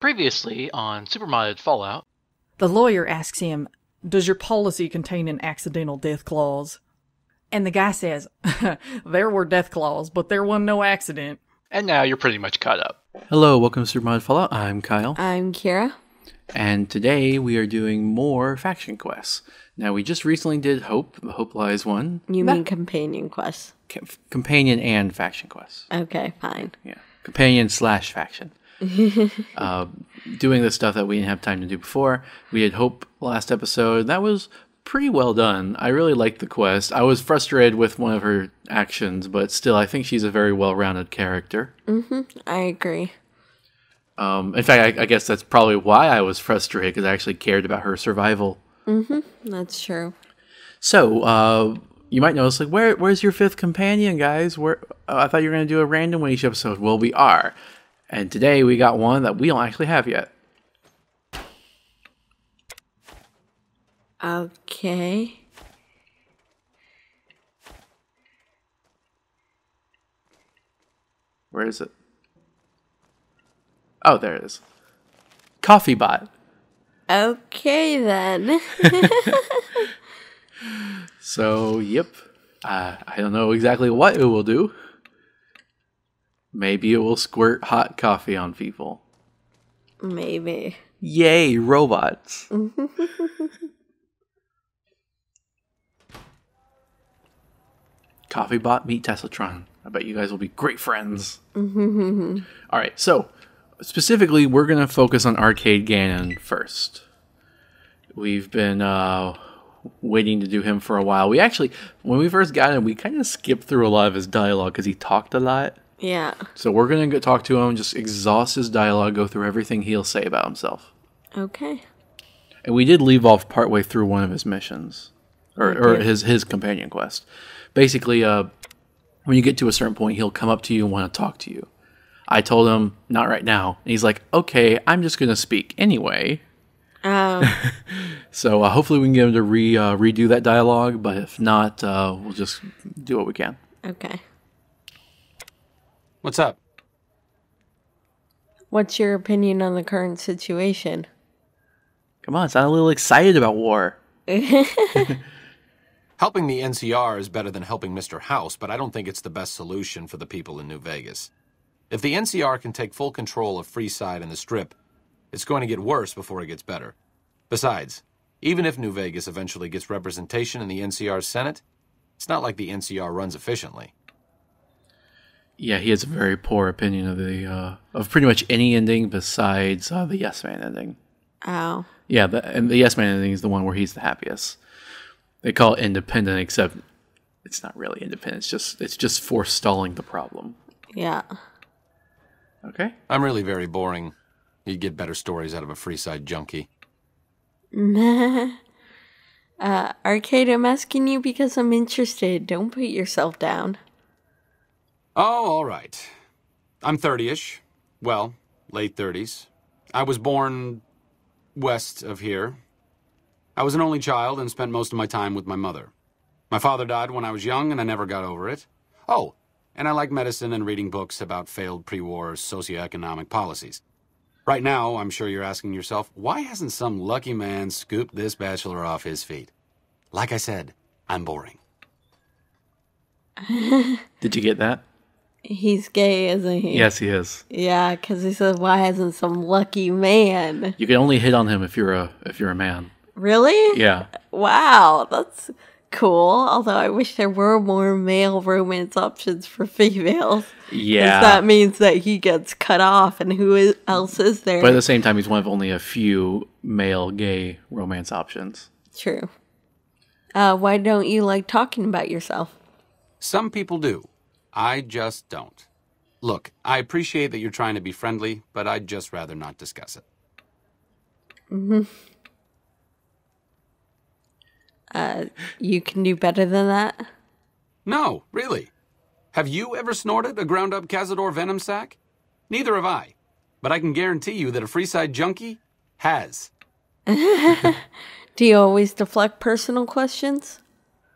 Previously on Supermodded Fallout. The lawyer asks him, "Does your policy contain an accidental death clause?" And the guy says, "There were death clause, but there wasn't no accident." And now you're pretty much caught up. Hello, welcome to Supermodded Fallout. I'm Kyle. I'm Kira. And today we are doing more faction quests. Now, we just recently did Hope, the Hope Lies one. You mean companion quests? Companion and faction quests. Okay, fine. Yeah, companion / faction. Doing the stuff that we didn't have time to do before. We had Hope last episode. That was pretty well done. I really liked the quest. I was frustrated with one of her actions, but still, I think she's a very well-rounded character. I agree. In fact, I guess that's probably why I was frustrated, because I actually cared about her survival. That's true. So, you might notice, like, where's your fifth companion, guys? I thought you were going to do a random one each episode. Well, we are. And today we got one that we don't actually have yet. Okay. Where is it? Oh, there it is. Coffee bot. Okay, then. So, yep. I don't know exactly what it will do. Maybe it will squirt hot coffee on people. Maybe. Yay, robots. Coffee bot meet Teslatron. I bet you guys will be great friends. Alright, so specifically, we're going to focus on Arcade Gannon first. We've been waiting to do him for a while. We actually, when we first got him, we kind of skipped through a lot of his dialogue because he talked a lot. Yeah. So we're going to go talk to him, just exhaust his dialogue, go through everything he'll say about himself. Okay. And we did leave off partway through one of his missions. Or his companion quest. Basically, when you get to a certain point, he'll come up to you and want to talk to you. I told him, not right now. And he's like, okay, I'm just going to speak anyway. Oh. So hopefully we can get him to redo that dialogue. But if not, we'll just do what we can. Okay. What's up? What's your opinion on the current situation? Come on, sound a little excited about war. Helping the NCR is better than helping Mr. House, but I don't think it's the best solution for the people in New Vegas. If the NCR can take full control of Freeside and the Strip, it's going to get worse before it gets better. Besides, even if New Vegas eventually gets representation in the NCR's Senate, it's not like the NCR runs efficiently. Yeah, he has a very poor opinion of pretty much any ending besides the Yes Man ending. Oh. Yeah, and the Yes Man ending is the one where he's the happiest. They call it independent, except it's not really independent. It's just forestalling the problem. Yeah. Okay. I'm really very boring. You'd get better stories out of a Freeside junkie. Arcade, I'm asking you because I'm interested. Don't put yourself down. Oh, all right. I'm 30-ish. Well, late 30s. I was born west of here. I was an only child and spent most of my time with my mother. My father died when I was young, and I never got over it. Oh, and I like medicine and reading books about failed pre-war socioeconomic policies. Right now, I'm sure you're asking yourself, why hasn't some lucky man scooped this bachelor off his feet? Like I said, I'm boring. Did you get that? He's gay, isn't he? Yes, he is. Yeah, because he said, why hasn't some lucky man? You can only hit on him if you're a man. Really? Yeah. Wow, that's cool. Although I wish there were more male romance options for females. Yeah. 'Cause that means that he gets cut off, and who else is there? But at the same time, he's one of only a few male gay romance options. True. Why don't you like talking about yourself? Some people do. I just don't. Look, I appreciate that you're trying to be friendly, but I'd just rather not discuss it. You can do better than that? No, really. Have you ever snorted a ground-up Cazador venom sac? Neither have I. But I can guarantee you that a Freeside junkie has. Do you always deflect personal questions?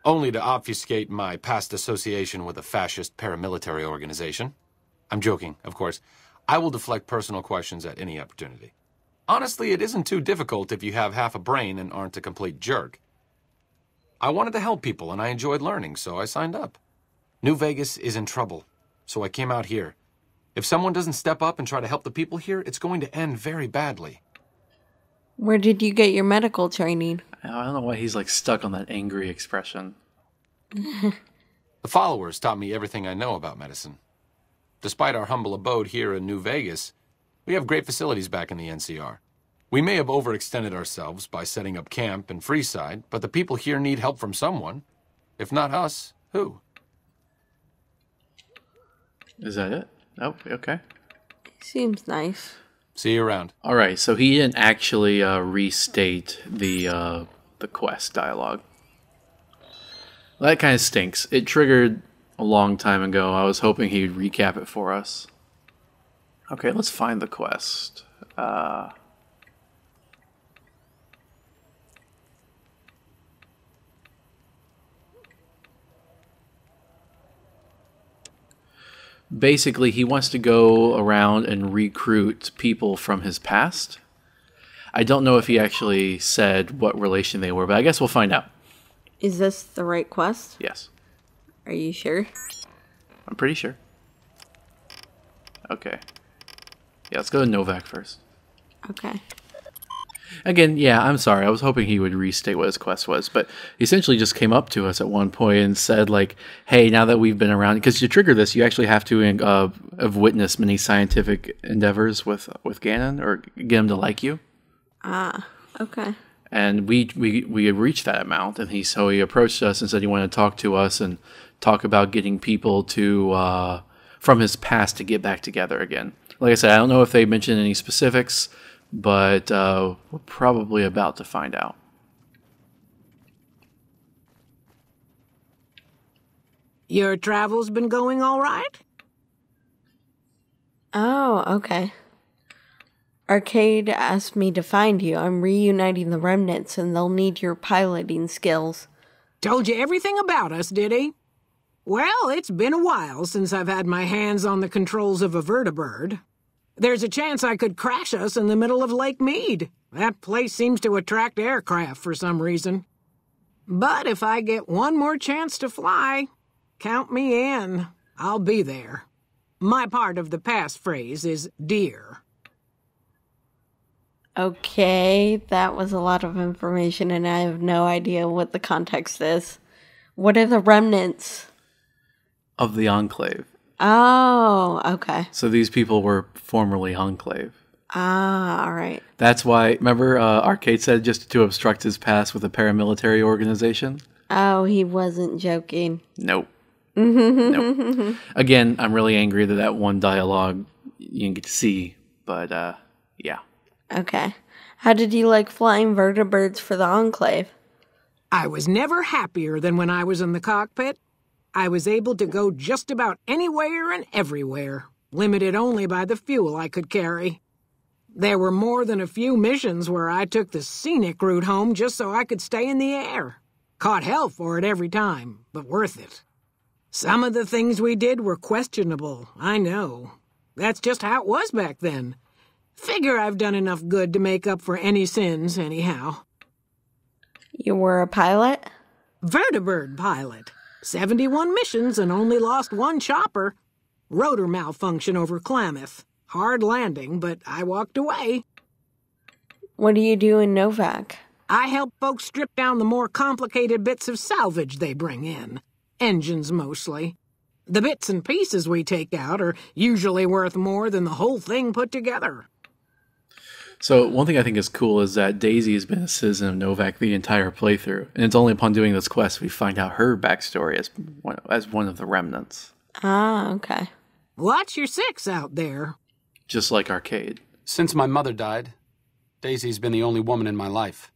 Only to obfuscate my past association with a fascist paramilitary organization. I'm joking, of course. I will deflect personal questions at any opportunity. Honestly, it isn't too difficult if you have half a brain and aren't a complete jerk. I wanted to help people, and I enjoyed learning, so I signed up. New Vegas is in trouble, so I came out here. If someone doesn't step up and try to help the people here, it's going to end very badly. Where did you get your medical training? I don't know why he's like stuck on that angry expression. The followers taught me everything I know about medicine. Despite our humble abode here in New Vegas, we have great facilities back in the NCR. We may have overextended ourselves by setting up camp in Freeside, but the people here need help from someone. If not us, who? Is that it? Oh, okay. Seems nice. See you around. All right, so he didn't actually restate the quest dialogue. Well, that kind of stinks. It triggered a long time ago. I was hoping he'd recap it for us. Okay, let's find the quest. Basically, he wants to go around and recruit people from his past. I don't know if he actually said what relation they were, but I guess we'll find out. Is this the right quest? Yes. Are you sure? I'm pretty sure. Okay. Yeah, let's go to Novak first. Okay. Again, yeah, I'm sorry. I was hoping he would restate what his quest was, but he essentially just came up to us at one point and said, like, hey, now that we've been around, because to trigger this, you actually have to have witnessed many scientific endeavors with Ganon, or get him to like you. Ah, okay. And we had reached that amount, and he approached us and said he wanted to talk to us and talk about getting people to from his past to get back together again. Like I said, I don't know if they mentioned any specifics, but we're probably about to find out. Your travel's been going all right? Oh, okay. Arcade asked me to find you. I'm reuniting the remnants, and they'll need your piloting skills. Told you everything about us, did he? Well, it's been a while since I've had my hands on the controls of a vertibird. There's a chance I could crash us in the middle of Lake Mead. That place seems to attract aircraft for some reason. But if I get one more chance to fly, count me in. I'll be there. My part of the passphrase is dear. Okay, that was a lot of information, and I have no idea what the context is. What are the remnants? Of the Enclave. Oh, okay. So these people were formerly Enclave. Ah, all right. That's why, remember Arcade said just to obstruct his past with a paramilitary organization? Oh, he wasn't joking. Nope. Nope. Again, I'm really angry that one dialogue you didn't get to see, but yeah. Okay. How did you like flying vertibirds for the Enclave? I was never happier than when I was in the cockpit. I was able to go just about anywhere and everywhere, limited only by the fuel I could carry. There were more than a few missions where I took the scenic route home just so I could stay in the air. Caught hell for it every time, but worth it. Some of the things we did were questionable, I know. That's just how it was back then. Figure I've done enough good to make up for any sins, anyhow. You were a pilot? Vertibird pilot. 71 missions and only lost one chopper. Rotor malfunction over Klamath. Hard landing, but I walked away. What do you do in Novak? I help folks strip down the more complicated bits of salvage they bring in. Engines, mostly. The bits and pieces we take out are usually worth more than the whole thing put together. So one thing I think is cool is that Daisy has been a citizen of Novak the entire playthrough, and it's only upon doing this quest we find out her backstory as one of the remnants. Ah, okay. Watch your six out there. Just like Arcade. Since my mother died, Daisy's been the only woman in my life.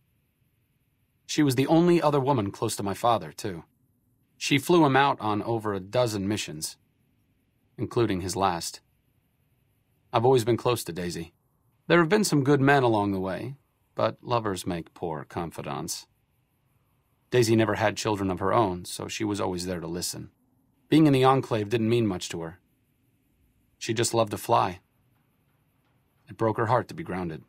She was the only other woman close to my father, too. She flew him out on over a dozen missions, including his last. I've always been close to Daisy. There have been some good men along the way, but lovers make poor confidants. Daisy never had children of her own, so she was always there to listen. Being in the Enclave didn't mean much to her. She just loved to fly. It broke her heart to be grounded.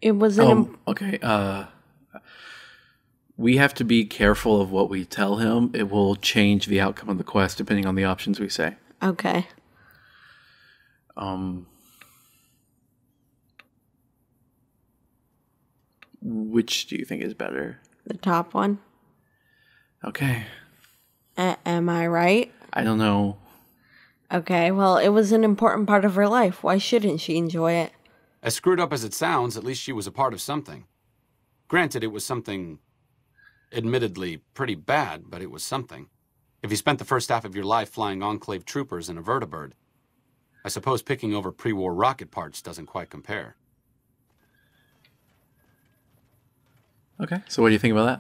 It was okay. We have to be careful of what we tell him. It will change the outcome of the quest depending on the options we say. Okay. Which do you think is better? The top one. Okay. Am I right? I don't know. Okay, well, it was an important part of her life. Why shouldn't she enjoy it? As screwed up as it sounds, at least she was a part of something. Granted, it was something admittedly pretty bad, but it was something. If you spent the first half of your life flying Enclave troopers in a vertibird, I suppose picking over pre-war rocket parts doesn't quite compare. Okay, so what do you think about that?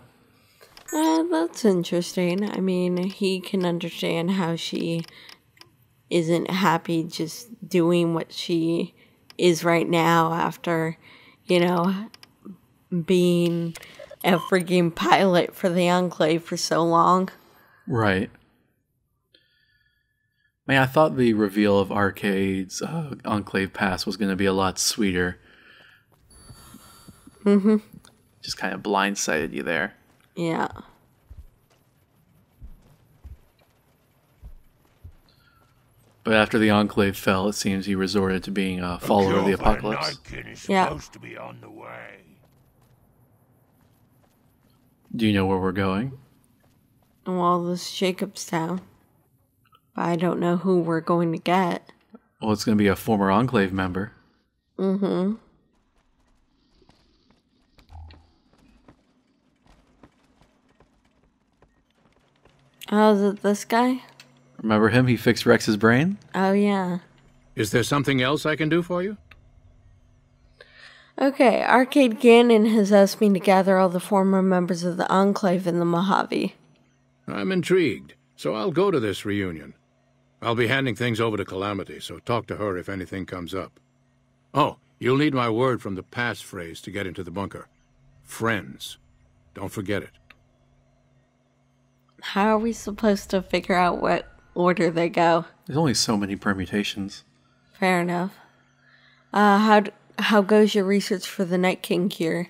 That's interesting. I mean, he can understand how she isn't happy just doing what she is right now after, being a freaking pilot for the Enclave for so long. Right. Man, I thought the reveal of Arcade's Enclave Pass was going to be a lot sweeter. Mm-hmm. Just kind of blindsided you there. Yeah. But after the Enclave fell, it seems he resorted to being a follower of the apocalypse. Yeah. To be on the way. Do you know where we're going? Well, this Jacobstown. But I don't know who we're going to get. Well, it's going to be a former Enclave member. Mm-hmm. Oh, is it this guy? Remember him? He fixed Rex's brain? Oh, yeah. Is there something else I can do for you? Okay, Arcade Gannon has asked me to gather all the former members of the Enclave in the Mojave. I'm intrigued, so I'll go to this reunion. I'll be handing things over to Calamity, so talk to her if anything comes up. Oh, you'll need my word from the passphrase to get into the bunker. Friends. Don't forget it. How are we supposed to figure out what order they go? There's only so many permutations. Fair enough. How goes your research for the Night King cure?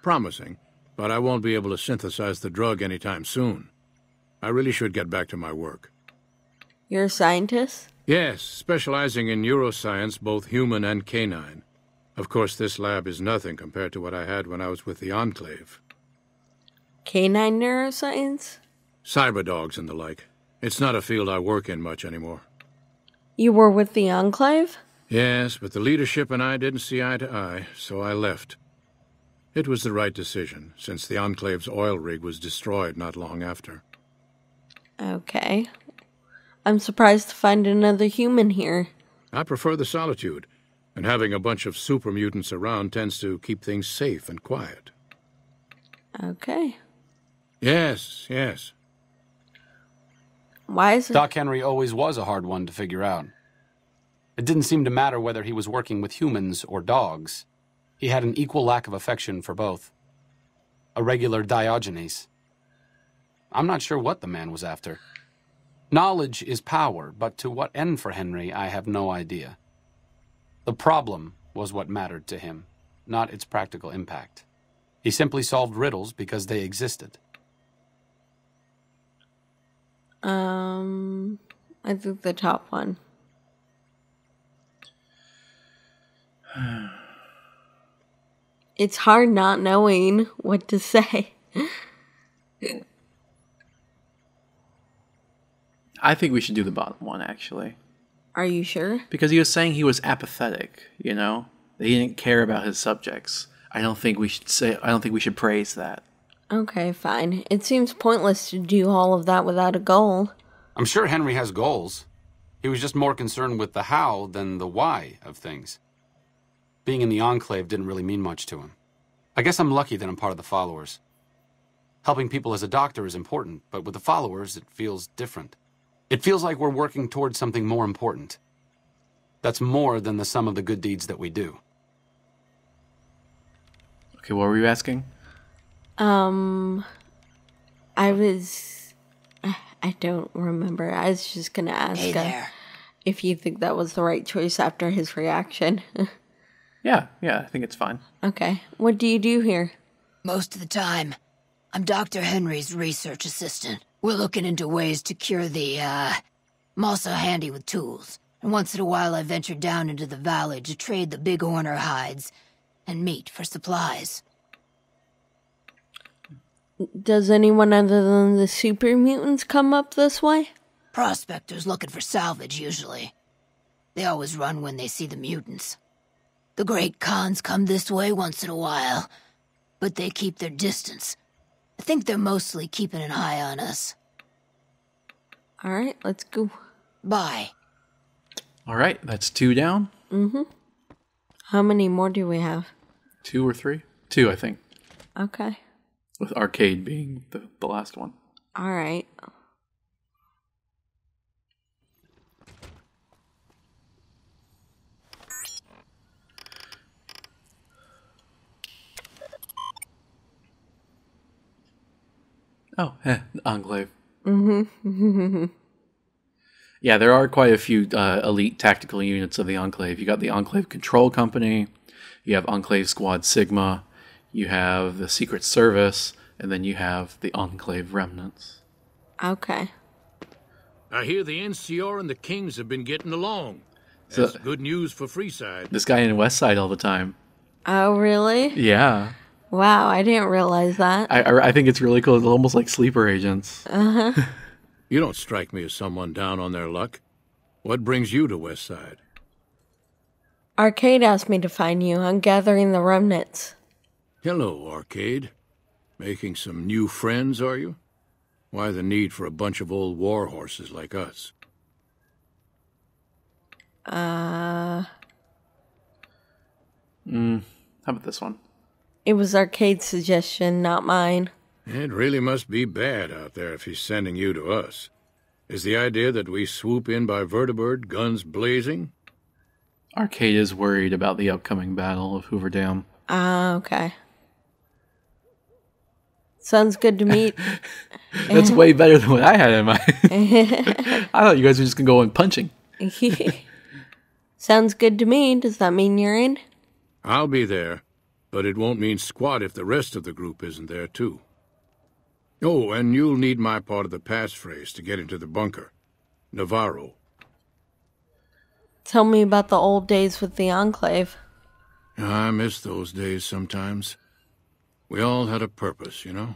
Promising, but I won't be able to synthesize the drug anytime soon. I really should get back to my work. You're a scientist? Yes, specializing in neuroscience, both human and canine. Of course, this lab is nothing compared to what I had when I was with the Enclave. Canine neuroscience? Cyberdogs and the like. It's not a field I work in much anymore. You were with the Enclave? Yes, but the leadership and I didn't see eye to eye, so I left. It was the right decision, since the Enclave's oil rig was destroyed not long after. Okay. I'm surprised to find another human here. I prefer the solitude, and having a bunch of super mutants around tends to keep things safe and quiet. Okay. Yes. Why is it? Doc Henry always was a hard one to figure out. It didn't seem to matter whether he was working with humans or dogs. He had an equal lack of affection for both. A regular Diogenes. I'm not sure what the man was after. Knowledge is power, but to what end for Henry, I have no idea. The problem was what mattered to him, not its practical impact. He simply solved riddles because they existed. I think the top one. It's hard not knowing what to say. I think we should do the bottom one, actually. Are you sure? Because he was saying he was apathetic, That he didn't care about his subjects. I don't think we should praise that. Okay, fine. It seems pointless to do all of that without a goal. I'm sure Henry has goals. He was just more concerned with the how than the why of things. Being in the Enclave didn't really mean much to him. I guess I'm lucky that I'm part of the followers. Helping people as a doctor is important, but with the followers, it feels different. It feels like we're working towards something more important. That's more than the sum of the good deeds that we do. Okay, what were you asking? I don't remember. I was just gonna ask. Hey there. if you think that was the right choice after his reaction. Yeah, I think it's fine. Okay. What do you do here? Most of the time, I'm Dr. Henry's research assistant. We're looking into ways to cure the, I'm also handy with tools. And once in a while I venture down into the valley to trade the bighorner hides and meat for supplies. Does anyone other than the super mutants come up this way? Prospectors looking for salvage, usually. They always run when they see the mutants. The Great Khans come this way once in a while, but they keep their distance. I think they're mostly keeping an eye on us. Alright, let's go. Bye. Alright, that's 2 down. Mm-hmm. How many more do we have? 2 or 3? 2, I think. Okay. With Arcade being the last one. Alright. Oh, Enclave. Mm-hmm. Yeah, there are quite a few elite tactical units of the Enclave. You got the Enclave Control Company, you have Enclave Squad Sigma, you have the Secret Service, and then you have the Enclave Remnants. Okay. I hear the NCR and the Kings have been getting along. So- That's good news for Freeside. This guy in Westside all the time. Oh, really? Yeah. Wow, I didn't realize that. I think it's really cool. It's almost like sleeper agents. Uh-huh. You don't strike me as someone down on their luck. What brings you to Westside? Arcade asked me to find you. I'm gathering the remnants. Hello, Arcade. Making some new friends, are you? Why the need for a bunch of old war horses like us? How about this one? It was Arcade's suggestion, not mine. It really must be bad out there if he's sending you to us. Is the idea that we swoop in by vertibird, guns blazing? Arcade is worried about the upcoming battle of Hoover Dam. Okay. Sounds good to me. That's way better than what I had in mind. I thought you guys were just going to go in punching. Sounds good to me. Does that mean you're in? I'll be there, but it won't mean squat if the rest of the group isn't there, too. Oh, and you'll need my part of the passphrase to get into the bunker. Navarro. Tell me about the old days with the Enclave. I miss those days sometimes. We all had a purpose, you know?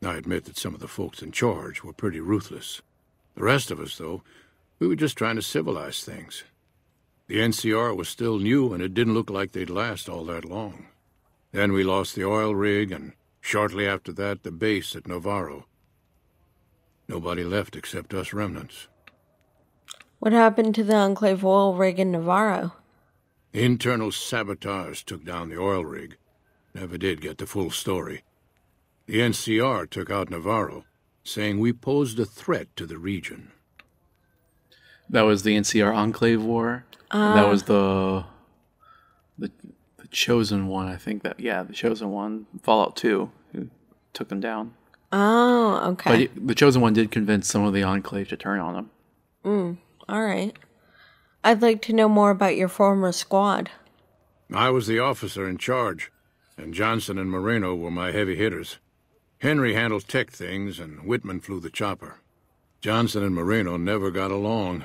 I admit that some of the folks in charge were pretty ruthless. The rest of us, though, we were just trying to civilize things. The NCR was still new, and it didn't look like they'd last all that long. Then we lost the oil rig, and shortly after that, the base at Navarro. Nobody left except us remnants. What happened to the Enclave oil rig in Navarro? Internal sabotage took down the oil rig. Never did get the full story. The NCR took out Navarro, saying we posed a threat to the region. That was the NCR Enclave War. That was the Chosen One, I think. The Chosen One, Fallout 2, who took them down. Oh, okay. But the Chosen One did convince some of the Enclave to turn on them. All right. I'd like to know more about your former squad. I was the officer in charge, and Johnson and Moreno were my heavy hitters. Henry handled tech things, and Whitman flew the chopper. Johnson and Moreno never got along,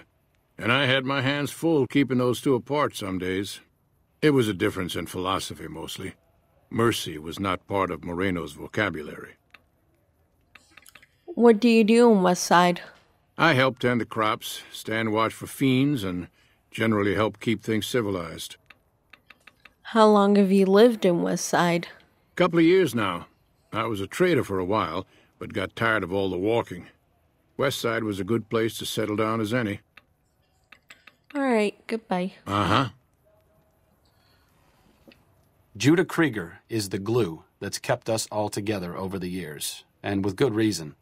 and I had my hands full keeping those two apart some days. It was a difference in philosophy, mostly. Mercy was not part of Moreno's vocabulary. What do you do on West Side? I help tend the crops, stand watch for fiends, and generally help keep things civilized. How long have you lived in West Side? Couple of years now. I was a trader for a while, but got tired of all the walking. West Side was a good place to settle down as any. All right, goodbye. Uh-huh. Judah Krieger is the glue that's kept us all together over the years, and with good reason.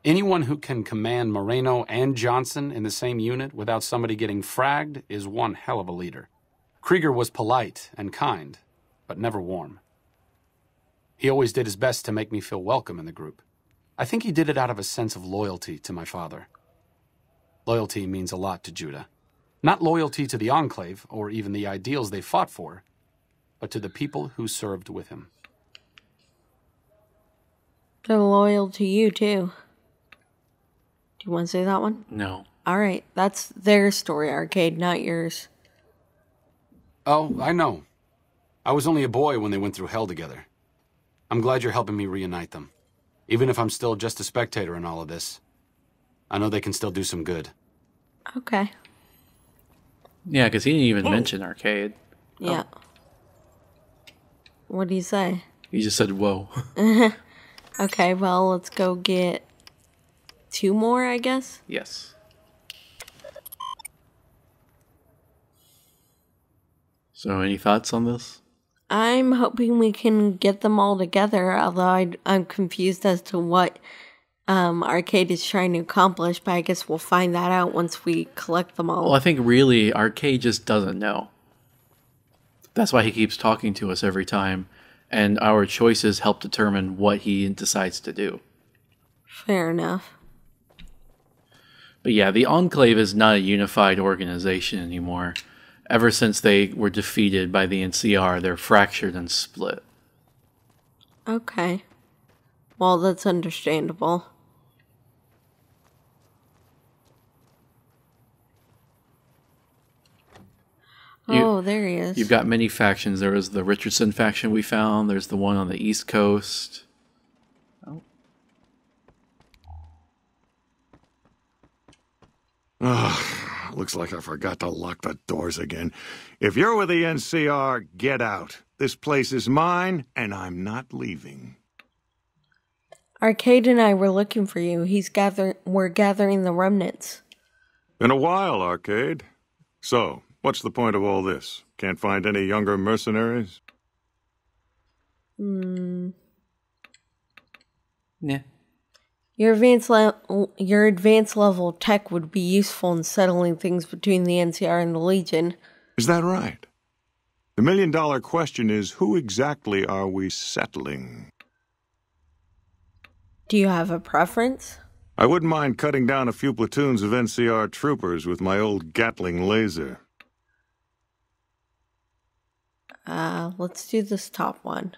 Anyone who can command Moreno and Johnson in the same unit without somebody getting fragged is one hell of a leader. Krieger was polite and kind, but never warm. He always did his best to make me feel welcome in the group. I think he did it out of a sense of loyalty to my father. Loyalty means a lot to Judah. Not loyalty to the Enclave, or even the ideals they fought for, but to the people who served with him. They're loyal to you, too. Do you want to say that one? No. All right, that's their story, Arcade, not yours. Oh, I know. I was only a boy when they went through hell together. I'm glad you're helping me reunite them. Even if I'm still just a spectator in all of this, I know they can still do some good. Okay. Yeah, because he didn't even mention Arcade. Yeah. Oh. What do you say? He just said, whoa. Okay, well, let's go get 2 more, I guess? Yes. So, any thoughts on this? I'm hoping we can get them all together, although I'm confused as to what Arcade is trying to accomplish, but I guess we'll find that out once we collect them all. Well, I think really Arcade just doesn't know. That's why he keeps talking to us every time, and our choices help determine what he decides to do. Fair enough. But yeah, the Enclave is not a unified organization anymore. Ever since they were defeated by the NCR, they're fractured and split. Okay. Well, that's understandable. Oh, there he is. You've got many factions. There was the Richardson faction we found. There's the one on the East Coast. Looks like I forgot to lock the doors again. If you're with the NCR, get out. This place is mine, and I'm not leaving. Arcade and I were looking for you. We're gathering the remnants. Been a while, Arcade. So, what's the point of all this? Can't find any younger mercenaries? Nah. Your advanced level tech would be useful in settling things between the NCR and the Legion. Is that right? The million-dollar question is, who exactly are we settling? Do you have a preference? I wouldn't mind cutting down a few platoons of NCR troopers with my old Gatling laser. Let's do this top one.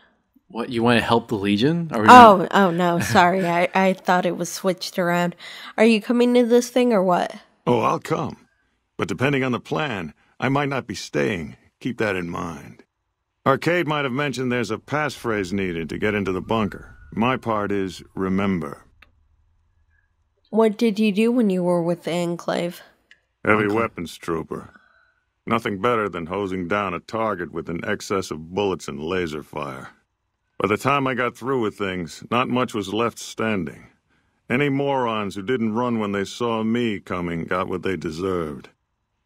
What, you want to help the Legion? Oh no, sorry. I thought it was switched around. Are you coming to this thing or what? Oh, I'll come. But depending on the plan, I might not be staying. Keep that in mind. Arcade might have mentioned there's a passphrase needed to get into the bunker. My part is remember. What did you do when you were with the Enclave? Heavy weapons trooper. Nothing better than hosing down a target with an excess of bullets and laser fire. By the time I got through with things, not much was left standing. Any morons who didn't run when they saw me coming got what they deserved.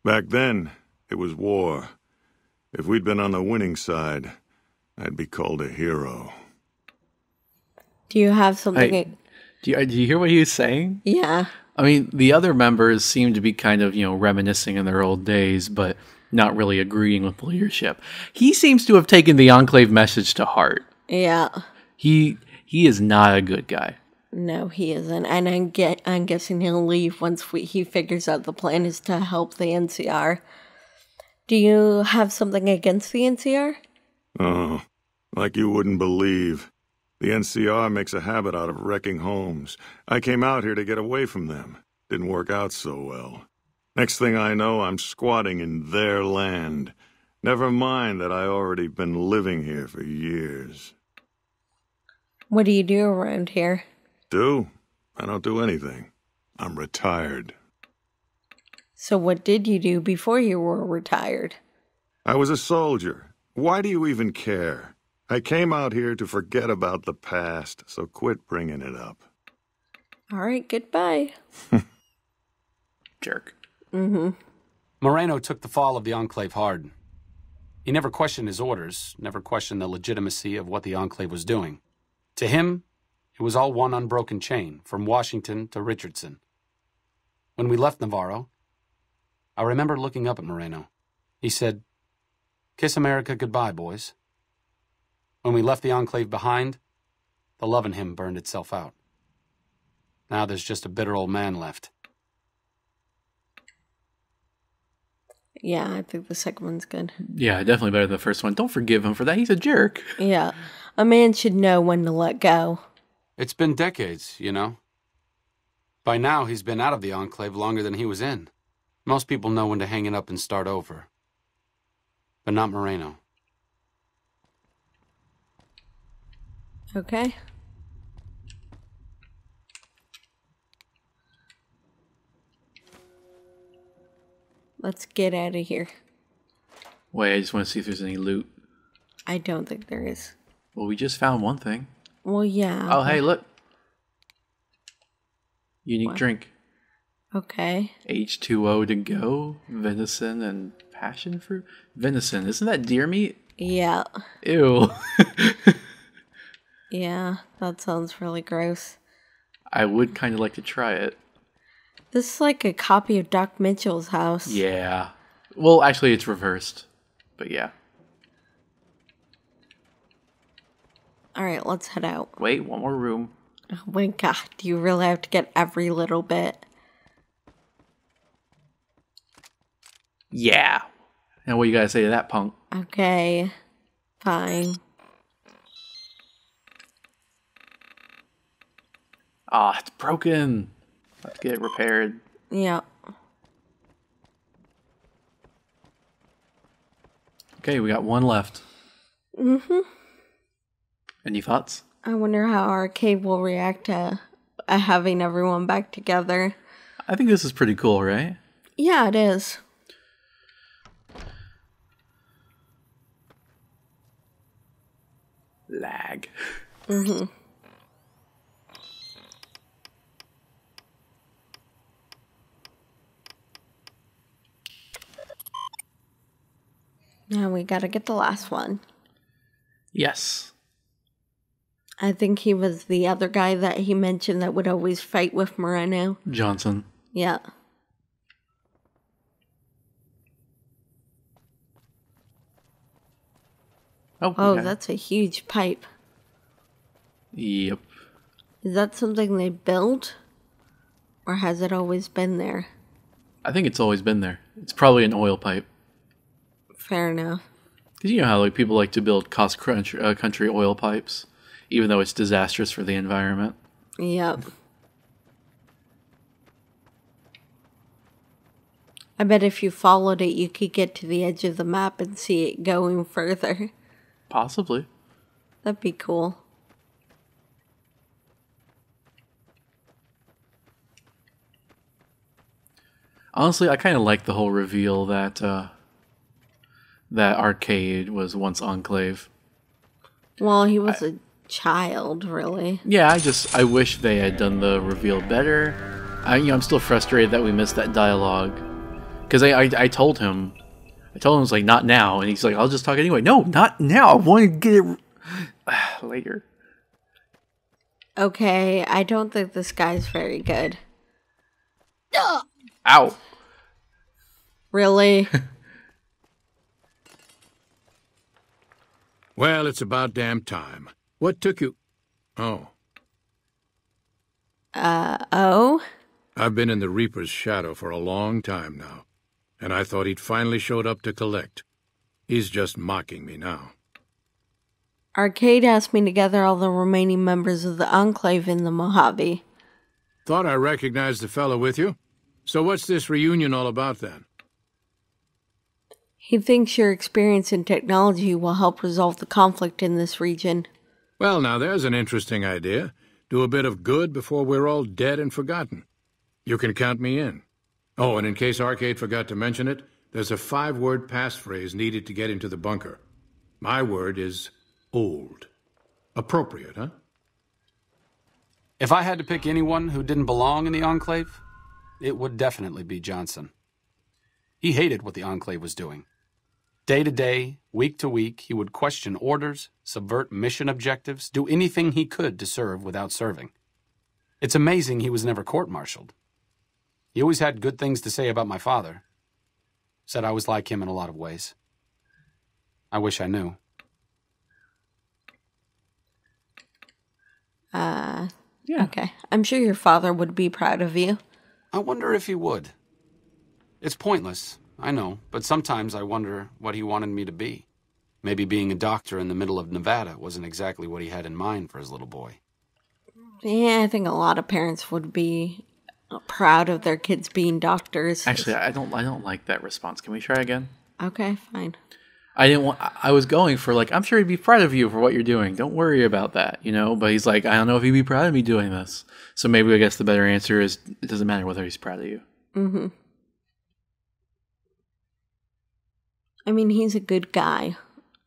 Back then, it was war. If we'd been on the winning side, I'd be called a hero. Do you have something... Do you hear what he was saying? Yeah. I mean, the other members seem to be kind of, reminiscing in their old days, but not really agreeing with the leadership. He seems to have taken the Enclave message to heart. Yeah. He is not a good guy. No, he isn't. And I'm guessing he'll leave once he figures out the plan is to help the NCR. Do you have something against the NCR? Oh, like you wouldn't believe. The NCR makes a habit out of wrecking homes. I came out here to get away from them. Didn't work out so well. Next thing I know, I'm squatting in their land. Never mind that I already been living here for years. What do you do around here? Do? I don't do anything. I'm retired. So what did you do before you were retired? I was a soldier. Why do you even care? I came out here to forget about the past, so quit bringing it up. All right, goodbye. Jerk. Mm-hmm. Moreno took the fall of the Enclave hard. He never questioned his orders, never questioned the legitimacy of what the Enclave was doing. To him, it was all one unbroken chain, from Washington to Richardson. When we left Navarro, I remember looking up at Moreno. He said, "Kiss America goodbye, boys." When we left the Enclave behind, the love in him burned itself out. Now there's just a bitter old man left. Yeah, I think the second one's good. Yeah, definitely better than the first one. Don't forgive him for that. He's a jerk. Yeah. A man should know when to let go. It's been decades, you know. By now, he's been out of the Enclave longer than he was in. Most people know when to hang it up and start over. But not Moreno. Okay. Let's get out of here. Wait, I just want to see if there's any loot. I don't think there is. Well, we just found one thing. Well, yeah. Oh, hey, look. Unique What? drink. Okay. H2O to go. Venison and passion fruit. Venison, isn't that deer meat? Yeah. Ew. Yeah, that sounds really gross. I would kind of like to try it. This is like a copy of Doc Mitchell's house. Yeah. Well, actually, it's reversed. But yeah. Alright, let's head out. Wait, one more room. Oh my god, do you really have to get every little bit? Yeah. Now what you gotta say to that, punk? Okay, fine. Ah, it's broken. Let's get it repaired. Yeah. Okay, we got one left. Mm-hmm. Any thoughts? I wonder how Arcade will react to having everyone back together. I think this is pretty cool, right? Yeah, it is. Lag. Mm-hmm. Now we gotta get the last one. Yes. I think he was the other guy that he mentioned that would always fight with Moreno. Johnson. Yeah. Oh, yeah. that's a huge pipe. Yep. Is that something they built? Or has it always been there? I think it's always been there. It's probably an oil pipe. Fair enough. Because you know how like people like to build country oil pipes, even though it's disastrous for the environment. Yep. I bet if you followed it, you could get to the edge of the map and see it going further. Possibly. That'd be cool. Honestly, I kind of like the whole reveal that that Arcade was once Enclave. Well, he was a child, really. Yeah, I wish they had done the reveal better. I'm still frustrated that we missed that dialogue. Because I told him, I was like, not now. And he's like, I'll just talk anyway. No, not now. I want to get it later. Okay, I don't think this guy's very good. Ow. Really? Well, it's about damn time. What took you... Oh. Oh? I've been in the Reaper's shadow for a long time now, and I thought he'd finally showed up to collect. He's just mocking me now. Arcade asked me to gather all the remaining members of the Enclave in the Mojave. Thought I recognized the fellow with you. So what's this reunion all about, then? He thinks your experience in technology will help resolve the conflict in this region. Well, now there's an interesting idea. Do a bit of good before we're all dead and forgotten. You can count me in. Oh, and in case Arcade forgot to mention it, there's a 5-word passphrase needed to get into the bunker. My word is old. Appropriate, huh? If I had to pick anyone who didn't belong in the Enclave, it would definitely be Johnson. He hated what the Enclave was doing. Day to day, week to week, he would question orders, subvert mission objectives, do anything he could to serve without serving. It's amazing he was never court-martialed. He always had good things to say about my father. Said I was like him in a lot of ways. I wish I knew. Yeah. Okay. I'm sure your father would be proud of you. I wonder if he would. It's pointless. I know, but sometimes I wonder what he wanted me to be. Maybe being a doctor in the middle of Nevada wasn't exactly what he had in mind for his little boy. Yeah, I think a lot of parents would be proud of their kids being doctors. Actually, I don't like that response. Can we try again? Okay, fine. I was going for like, I'm sure he'd be proud of you for what you're doing. Don't worry about that, But he's like, I don't know if he'd be proud of me doing this. So maybe I guess the better answer is it doesn't matter whether he's proud of you. Mm-hmm. I mean, he's a good guy.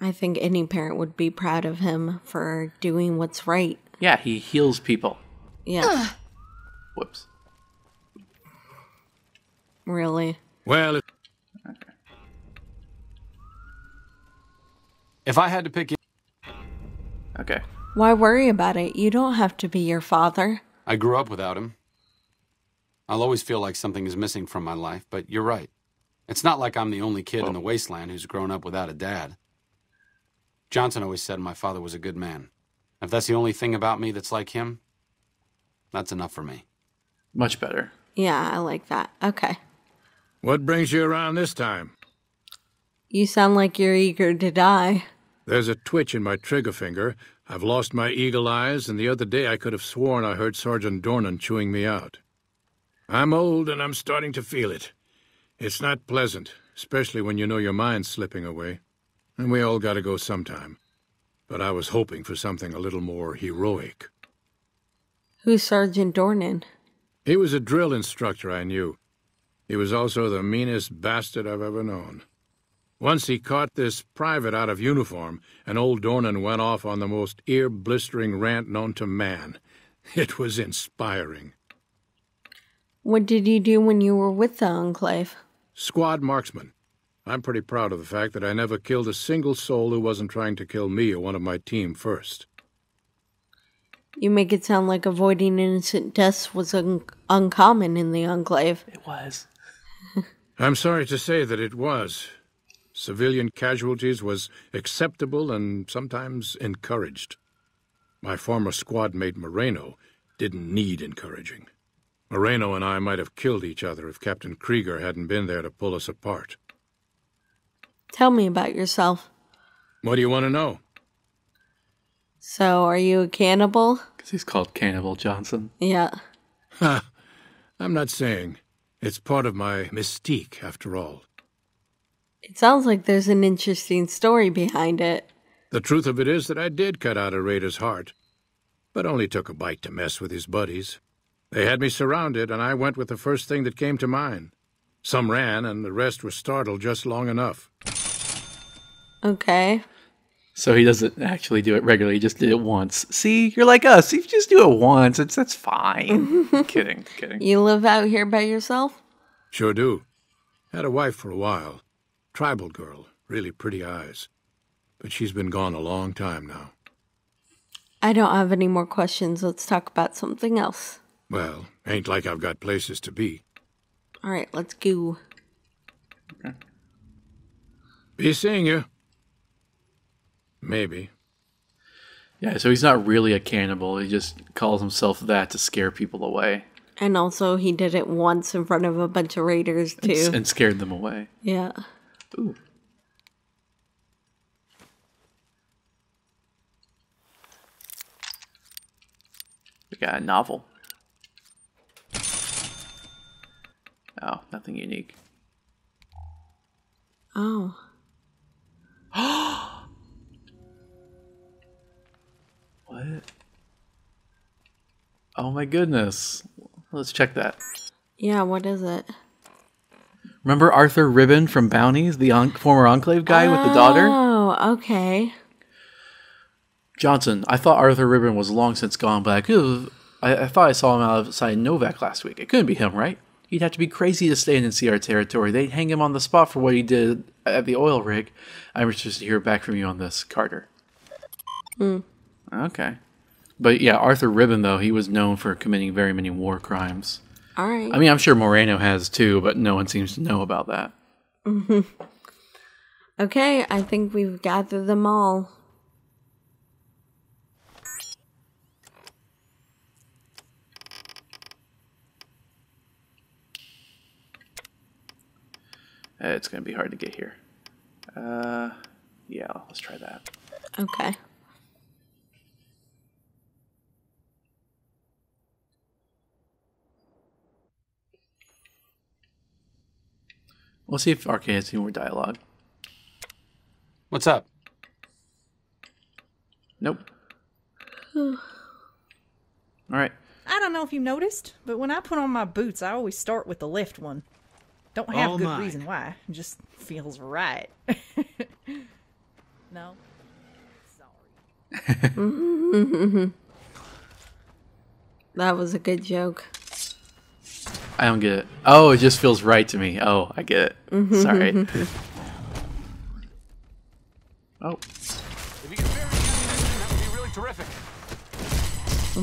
I think any parent would be proud of him for doing what's right. Yeah, he heals people. Yeah. Whoops. Really? Well, Okay. If I had to pick... Okay. Why worry about it? You don't have to be your father. I grew up without him. I'll always feel like something is missing from my life, but you're right. It's not like I'm the only kid in the wasteland who's grown up without a dad. Johnson always said my father was a good man. If that's the only thing about me that's like him, that's enough for me. Much better. Yeah, I like that. Okay. what brings you around this time? You sound like you're eager to die. There's a twitch in my trigger finger. I've lost my eagle eyes, and the other day I could have sworn I heard Sergeant Dornan chewing me out. I'm old, and I'm starting to feel it. It's not pleasant, especially when you know your mind's slipping away. And we all gotta go sometime. But I was hoping for something a little more heroic. Who's Sergeant Dornan? He was a drill instructor I knew. He was also the meanest bastard I've ever known. Once he caught this private out of uniform, and old Dornan went off on the most ear-blistering rant known to man. It was inspiring. What did you do when you were with the Enclave? Squad marksman. I'm pretty proud of the fact that I never killed a single soul who wasn't trying to kill me or one of my team first. You make it sound like avoiding innocent deaths was uncommon in the Enclave. It was. I'm sorry to say that it was. Civilian casualties was acceptable and sometimes encouraged. My former squad mate Moreno didn't need encouraging. Moreno and I might have killed each other if Captain Krieger hadn't been there to pull us apart. Tell me about yourself. What do you want to know? So, are you a cannibal? Because he's called Cannibal Johnson. Yeah. Ha! I'm not saying. It's part of my mystique, after all. It sounds like there's an interesting story behind it. The truth of it is that I did cut out a raider's heart, but only took a bite to mess with his buddies. They had me surrounded, and I went with the first thing that came to mind. Some ran, and the rest were startled just long enough. Okay. So he doesn't actually do it regularly, he just did it once. See, you're like us. If you just do it once, that's fine. Kidding. You live out here by yourself? Sure do. Had a wife for a while. Tribal girl, really pretty eyes. But she's been gone a long time now. I don't have any more questions. Let's talk about something else. Well, ain't like I've got places to be. All right, let's go. Okay. Be seeing you. Maybe. Yeah, so he's not really a cannibal. He just calls himself that to scare people away. And also, he did it once in front of a bunch of raiders, too. And scared them away. Yeah. Ooh. We got a novel. Oh, nothing unique. Oh. What? Oh my goodness. Let's check that. Yeah, what is it? Remember Arthur Ribbon from Bounties, the former Enclave guy with the daughter? Oh, okay. Johnson, I thought Arthur Ribbon was long since gone, but I thought I saw him outside Novak last week. It couldn't be him, right? He'd have to be crazy to stay in NCR territory. They'd hang him on the spot for what he did at the oil rig. I'm interested to hear back from you on this, Carter. Okay. But yeah, Arthur Ribbon, though, he was known for committing very many war crimes. All right. I mean, I'm sure Moreno has too, but no one seems to know about that. Okay, I think we've gathered them all. It's it's going to be hard to get here. Yeah, let's try that. Okay. We'll see if Arcade has any more dialogue. What's up? Nope. All right. I don't know if you noticed, but when I put on my boots, I always start with the left one. Don't have All good mine. reason why. It just feels right. No? Sorry. That was a good joke. I don't get it. Oh, it just feels right to me. Oh, I get it. Sorry. Oh. If you could bury that would be really terrific.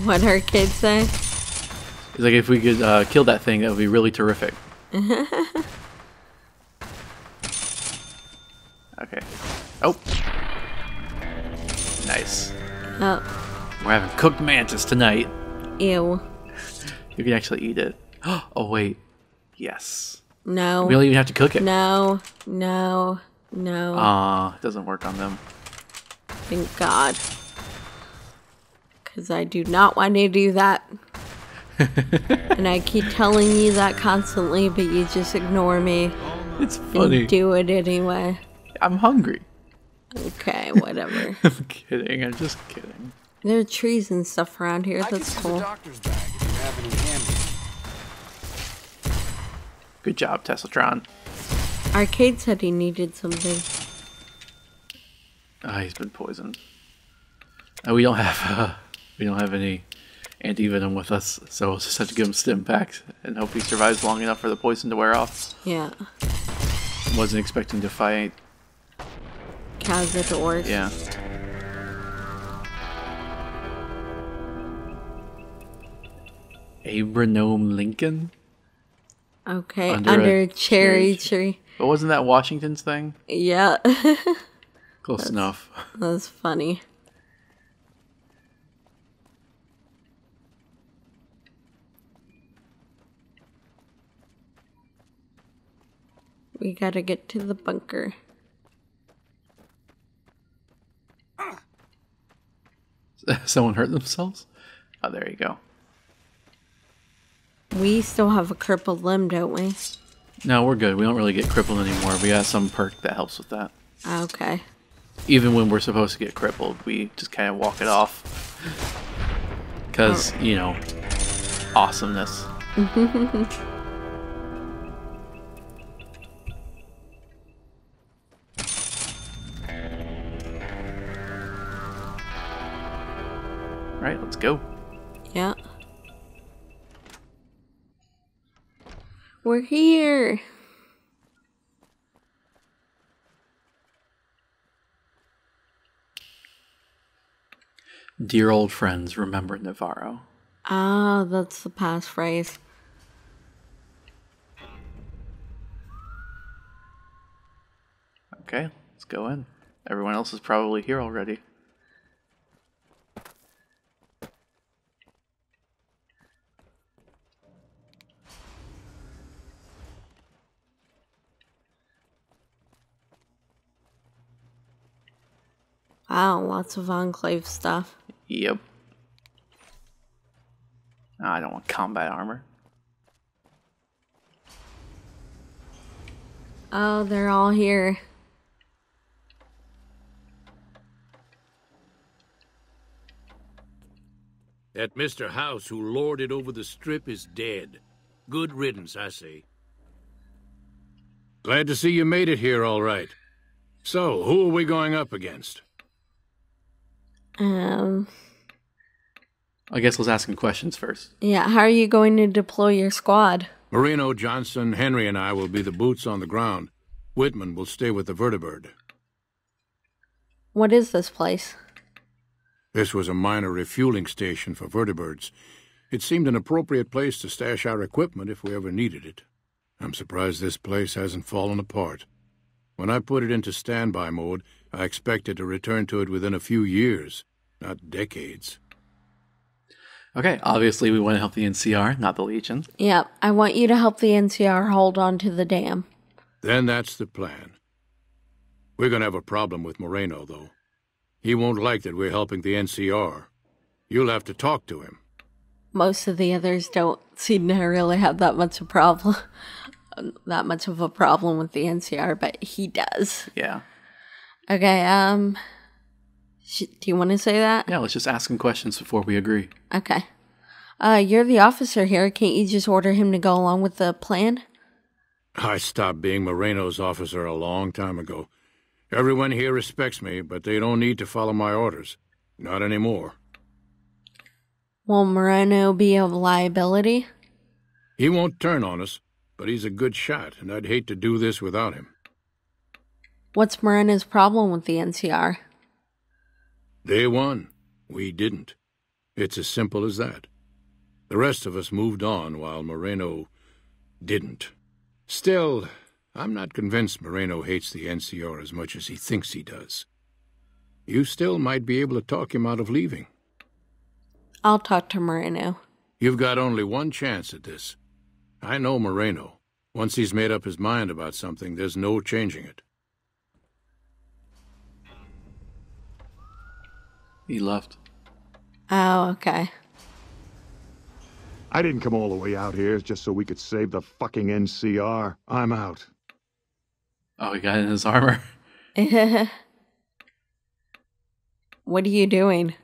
What our kids say? It's like if we could kill that thing, that would be really terrific. Okay. Oh. Nice. Oh, We're having cooked mantis tonight. ew. You can actually eat it. Oh, wait. Yes. No. We don't even have to cook it. No. No. No. Aw, it doesn't work on them. Thank God. Because I do not want to do that. And I keep telling you that constantly, but you just ignore me It's funny. and do it anyway. I'm hungry. Okay, whatever. I'm kidding. I'm just kidding. There are trees and stuff around here. I could That's use cool. a doctor's bag if you have any handy. Good job, Teslatron. Arcade said he needed something. Ah, he's been poisoned. We don't have any anti-venom with us, so we'll just have to give him stim packs and hope he survives long enough for the poison to wear off. Yeah. Wasn't expecting to fight. Cazador. Yeah. Abraham Lincoln? Okay, Under under a a cherry cherry tree. But wasn't that Washington's thing? Yeah. Close enough. That's funny. We gotta get to the bunker. Someone hurt themselves? Oh, there you go. We still have a crippled limb, don't we? No, we're good. We don't really get crippled anymore. We got some perk that helps with that. Okay. Even when we're supposed to get crippled, we just kind of walk it off. Because, you know, awesomeness. Alright, let's go. Yeah. We're here. Dear old friends, remember Navarro. Ah, that's the passphrase. Okay, let's go in. Everyone else is probably here already. Wow, lots of Enclave stuff. Yep. I don't want combat armor. Oh, they're all here. That Mr. House who lorded over the strip is dead. Good riddance, I say. Glad to see you made it here all right. So, who are we going up against? I guess let's ask him questions first. Yeah, how are you going to deploy your squad? Marino, Johnson, Henry, and I will be the boots on the ground. Whitman will stay with the vertibird. What is this place? This was a minor refueling station for vertibirds. It seemed an appropriate place to stash our equipment if we ever needed it. I'm surprised this place hasn't fallen apart. When I put it into standby mode, I expected to return to it within a few years, not decades. Okay, obviously we want to help the NCR, not the Legion. Yeah, I want you to help the NCR hold on to the dam. Then that's the plan. We're gonna have a problem with Moreno, though. He won't like that we're helping the NCR. You'll have to talk to him. Most of the others don't seem to really have that much of a problem with the NCR, but he does. Yeah. Okay, do you want to say that? Yeah, let's just ask him questions before we agree. Okay. You're the officer here. Can't you just order him to go along with the plan? I stopped being Moreno's officer a long time ago. Everyone here respects me, but they don't need to follow my orders. Not anymore. Will Moreno be a liability? He won't turn on us, but he's a good shot, and I'd hate to do this without him. What's Moreno's problem with the NCR? Day one, we didn't. It's as simple as that. The rest of us moved on while Moreno didn't. Still, I'm not convinced Moreno hates the NCR as much as he thinks he does. You still might be able to talk him out of leaving. I'll talk to Moreno. You've got only one chance at this. I know Moreno. Once he's made up his mind about something, there's no changing it. He left. Oh, okay. I didn't come all the way out here just so we could save the fucking NCR. I'm out. Oh, he got in his armor. What are you doing?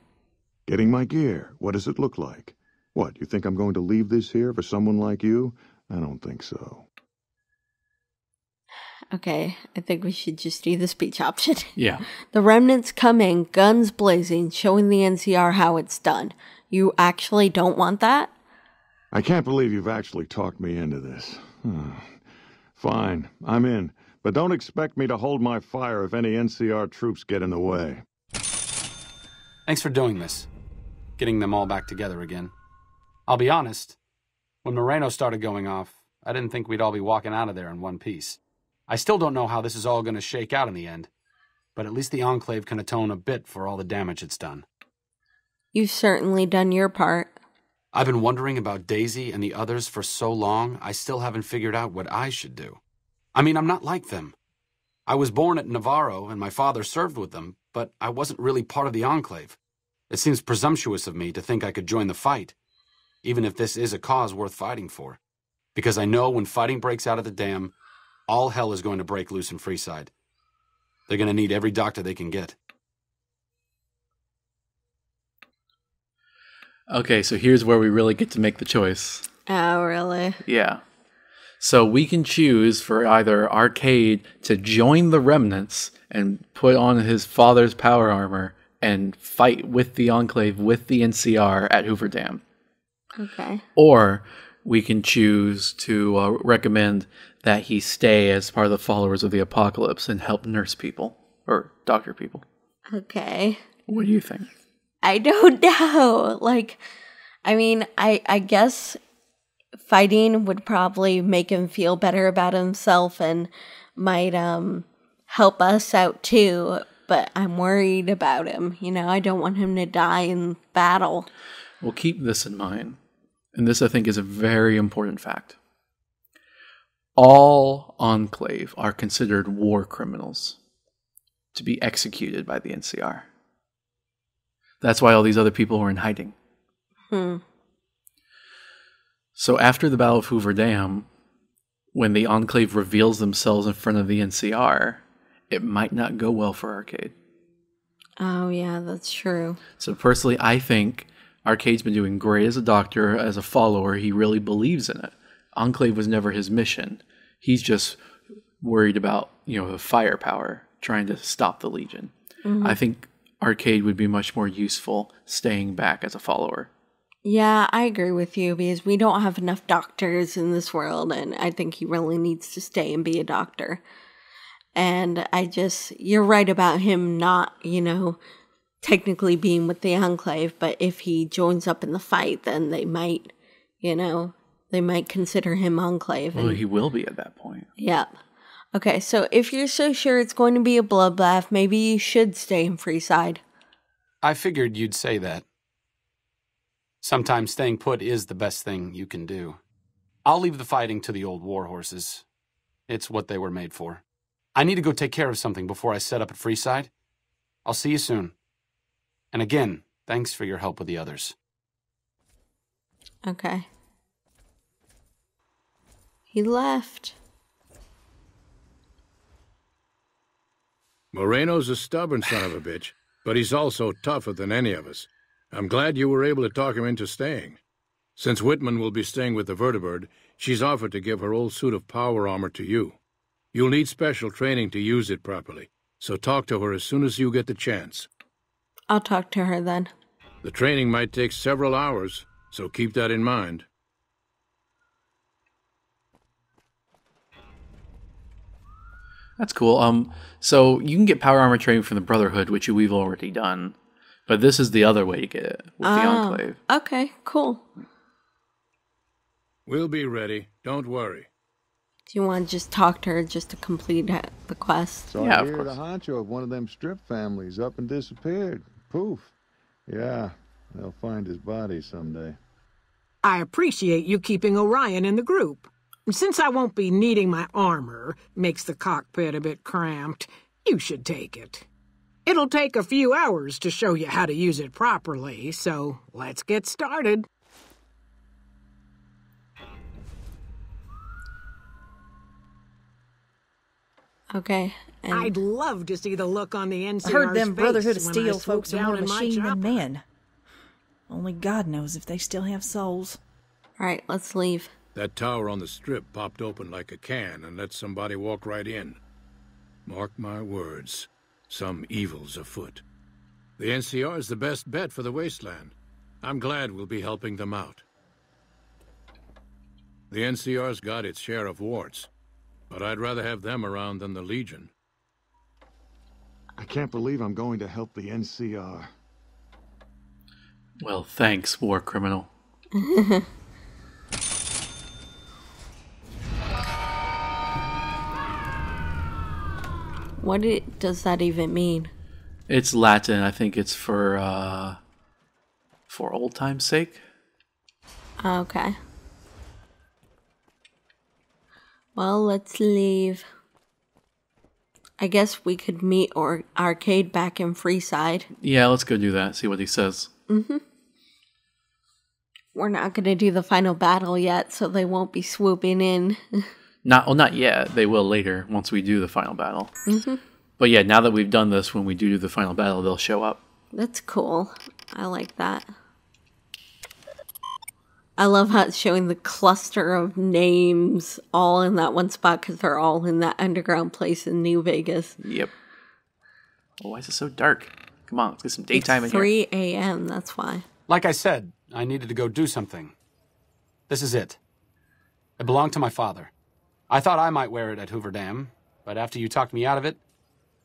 Getting my gear. What does it look like? What, you think I'm going to leave this here for someone like you? I don't think so. Okay, I think we should just do the speech option. Yeah. The remnants come in, guns blazing, showing the NCR how it's done. You actually don't want that? I can't believe you've actually talked me into this. Fine, I'm in. But don't expect me to hold my fire if any NCR troops get in the way. Thanks for doing this. Getting them all back together again. I'll be honest, when Moreno started going off, I didn't think we'd all be walking out of there in one piece. I still don't know how this is all going to shake out in the end, but at least the Enclave can atone a bit for all the damage it's done. You've certainly done your part. I've been wondering about Daisy and the others for so long, I still haven't figured out what I should do. I mean, I'm not like them. I was born at Navarro and my father served with them, but I wasn't really part of the Enclave. It seems presumptuous of me to think I could join the fight, even if this is a cause worth fighting for. Because I know when fighting breaks out at the dam, all hell is going to break loose in Freeside. They're going to need every doctor they can get. Okay, so here's where we really get to make the choice. Oh, really? Yeah. So we can choose for either Arcade to join the Remnants and put on his father's power armor and fight with the Enclave, with the NCR at Hoover Dam. Okay. Or we can choose to recommend that he stay as part of the followers of the apocalypse and help nurse people, or doctor people. Okay. What do you think? I don't know. I guess fighting would probably make him feel better about himself and might help us out too, but I'm worried about him. I don't want him to die in battle. Well, keep this in mind. And this, I think, is a very important fact. All Enclave are considered war criminals to be executed by the NCR. That's why all these other people were in hiding. So after the Battle of Hoover Dam, when the Enclave reveals themselves in front of the NCR, it might not go well for Arcade. Oh, yeah, that's true. So personally, I think Arcade's been doing great as a doctor, as a follower. He really believes in it. Enclave was never his mission. He's just worried about, the firepower, trying to stop the Legion. Mm-hmm. I think Arcade would be much more useful staying back as a follower. Yeah, I agree with you because we don't have enough doctors in this world, and I think he really needs to stay and be a doctor. And you're right about him not, technically being with the Enclave, but if he joins up in the fight, then they might, they might consider him Enclave. Well, he will be at that point. Yeah. Okay, so if you're so sure it's going to be a bloodbath, maybe you should stay in Freeside. I figured you'd say that. Sometimes staying put is the best thing you can do. I'll leave the fighting to the old war horses. It's what they were made for. I need to go take care of something before I set up at Freeside. I'll see you soon. And again, thanks for your help with the others. Okay. He left. Moreno's a stubborn son of a bitch, but he's also tougher than any of us. I'm glad you were able to talk him into staying. Since Whitman will be staying with the vertibird, she's offered to give her old suit of power armor to you. You'll need special training to use it properly, so talk to her as soon as you get the chance. I'll talk to her then. The training might take several hours, so keep that in mind. That's cool. So you can get power armor training from the Brotherhood, which we've already done. But this is the other way to get it with the Enclave. Okay, cool. We'll be ready. Don't worry. Do you want to just talk to her just to complete the quest? So Yeah, I of hear course. the honcho of one of them strip families up and disappeared. Poof. Yeah, they'll find his body someday. I appreciate you keeping Orion in the group. Since I won't be needing my armor, makes the cockpit a bit cramped, you should take it. It'll take a few hours to show you how to use it properly, so let's get started. Okay. And I'd love to see the look on the NCR's I heard them face Brotherhood of when I Steel swoop folks are down more in my machine than chopper. men. Only God knows if they still have souls. all right, let's leave. That tower on the strip popped open like a can and let somebody walk right in. Mark my words, some evil's afoot. The NCR is the best bet for the wasteland. I'm glad we'll be helping them out. The NCR's got its share of warts, but I'd rather have them around than the Legion. I can't believe I'm going to help the NCR. Well, thanks, war criminal. What does that even mean? It's Latin. I think it's for old time's sake. Okay. Well, let's leave. I guess we could meet Arcade back in Freeside. Yeah, let's go do that. See what he says. We're not going to do the final battle yet, so they won't be swooping in. Not yet. They will later once we do the final battle. But yeah, now that we've done this, when we do the final battle, they'll show up. That's cool. I like that. I love how it's showing the cluster of names all in that one spot because they're all in that underground place in New Vegas. Yep. Oh, why is it so dark? Come on, let's get some daytime It's in 3 here. a.m., that's why. Like I said, I needed to go do something. This is it. It belonged to my father. I thought I might wear it at Hoover Dam, but after you talked me out of it,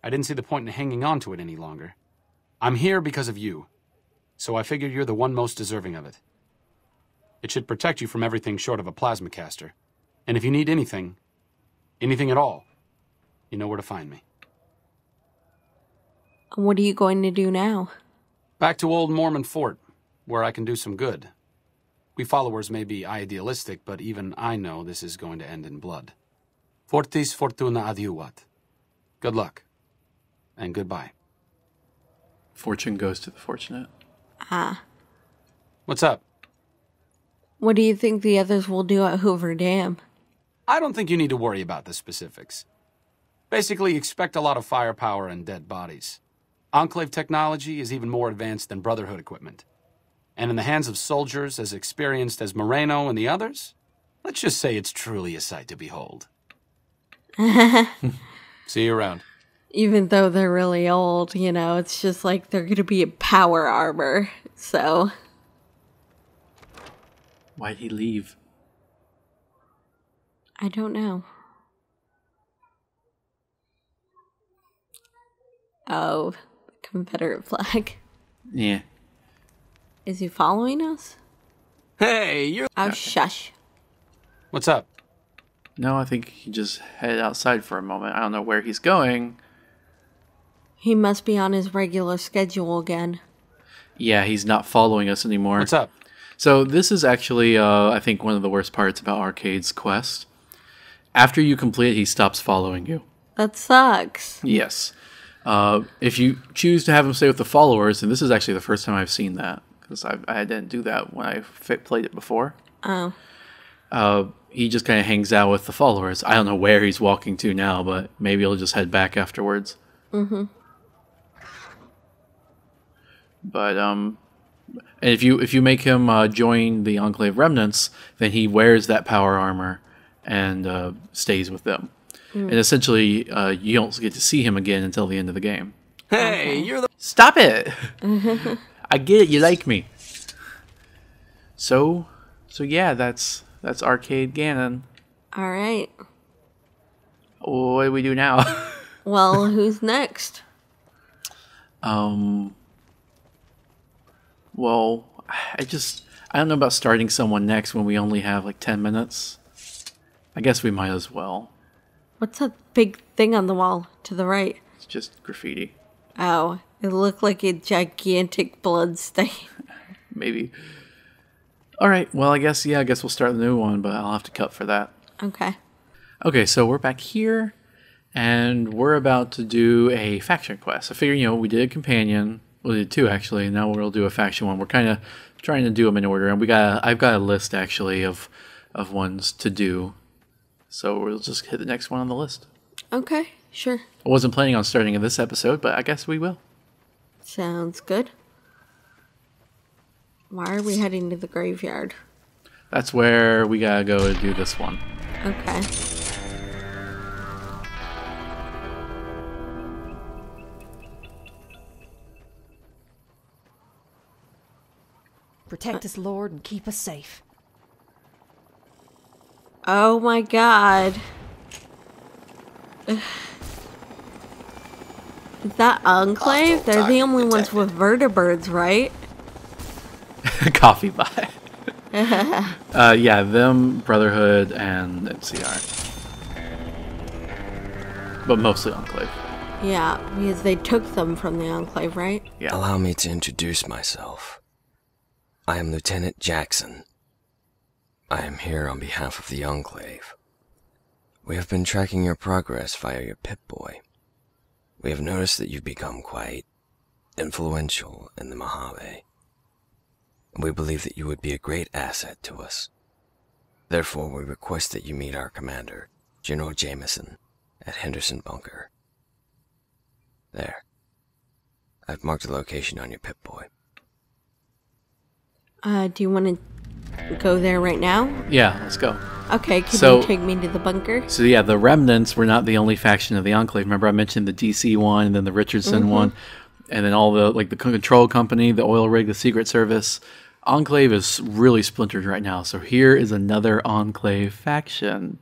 I didn't see the point in hanging on to it any longer. I'm here because of you, so I figured you're the one most deserving of it. It should protect you from everything short of a plasma caster. And if you need anything at all, you know where to find me. What are you going to do now? Back to old Mormon Fort, where I can do some good. We followers may be idealistic, but even I know this is going to end in blood. Fortis fortuna adiuvat. Good luck. And goodbye. Fortune goes to the fortunate. What's up? What do you think the others will do at Hoover Dam? I don't think you need to worry about the specifics. Basically, expect a lot of firepower and dead bodies. Enclave technology is even more advanced than Brotherhood equipment. And in the hands of soldiers as experienced as Moreno and the others, let's just say it's truly a sight to behold. See you around. Even though they're really old, you know, it's just like they're going to be in power armor, so... Why'd he leave? I don't know. Oh, the Confederate flag. Yeah. Is he following us? Hey, you... Oh, shush. What's up? No, I think he just headed outside for a moment. I don't know where he's going. He must be on his regular schedule again. Yeah, he's not following us anymore. What's up? So this is actually, I think, one of the worst parts about Arcade's quest. After you complete it, he stops following you. That sucks. Yes. If you choose to have him stay with the followers, and this is actually the first time I've seen that, because I didn't do that when I played it before. Oh. He just kind of hangs out with the followers. I don't know where he's walking to now, but maybe he'll just head back afterwards. Mm-hmm. But and if you make him join the Enclave Remnants, then he wears that power armor and stays with them. And essentially, you don't get to see him again until the end of the game. Hey, you're the... Stop it! I get it. You like me. So yeah, that's Arcade Ganon. All right. What do we do now? Well, who's next? Well, I don't know about starting someone next when we only have like 10 minutes. I guess we might as well. What's that big thing on the wall to the right? It's just graffiti. Oh, it looked like a gigantic blood stain. Maybe. All right, well, I guess we'll start the new one, but I'll have to cut for that. Okay. Okay, so we're back here, and we're about to do a faction quest. I figure, we did a companion. Well, we did two, actually, and now we'll do a faction one. We're kind of trying to do them in order, and I've got a list, actually, of ones to do. So we'll just hit the next one on the list. Okay, sure. I wasn't planning on starting in this episode, but I guess we will. Sounds good. Why are we heading to the graveyard? That's where we gotta go to do this one. Okay. Protect us, Lord, and keep us safe. Oh my god. Is that Enclave? They're the only ones with vertebrates, right? Coffee buy. Yeah, them, Brotherhood, and NCR. But mostly Enclave. Yeah, because they took them from the Enclave, right? Yeah. Allow me to introduce myself. I am Lieutenant Jackson. I am here on behalf of the Enclave. We have been tracking your progress via your Pip-Boy. We have noticed that you've become quite influential in the Mojave. We believe that you would be a great asset to us. Therefore, we request that you meet our commander, General Jameson, at Henderson Bunker. There. I've marked the location on your Pip-Boy. Do you want to go there right now? Yeah, let's go. Okay, can you take me to the bunker? So yeah, the Remnants were not the only faction of the Enclave. Remember I mentioned the DC one, and then the Richardson one, and then all the control company, the oil rig, the Secret Service. Enclave is really splintered right now, so here is another Enclave faction.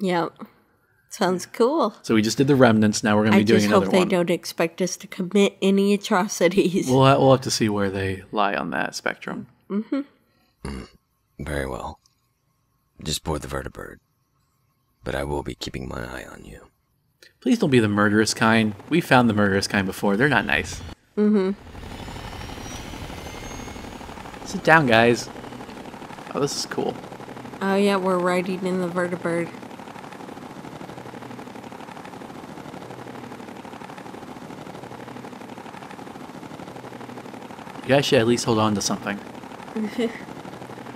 Yep. Sounds cool. So we just did the Remnants, now we're going to be doing another one. I just hope they don't expect us to commit any atrocities. We'll have to see where they lie on that spectrum. Very well. Just board the vertibird. But I will be keeping my eye on you. Please don't be the murderous kind. We found the murderous kind before. They're not nice. Sit down, guys. Oh, this is cool. Oh yeah, we're riding in the vertibird. You guys should at least hold on to something.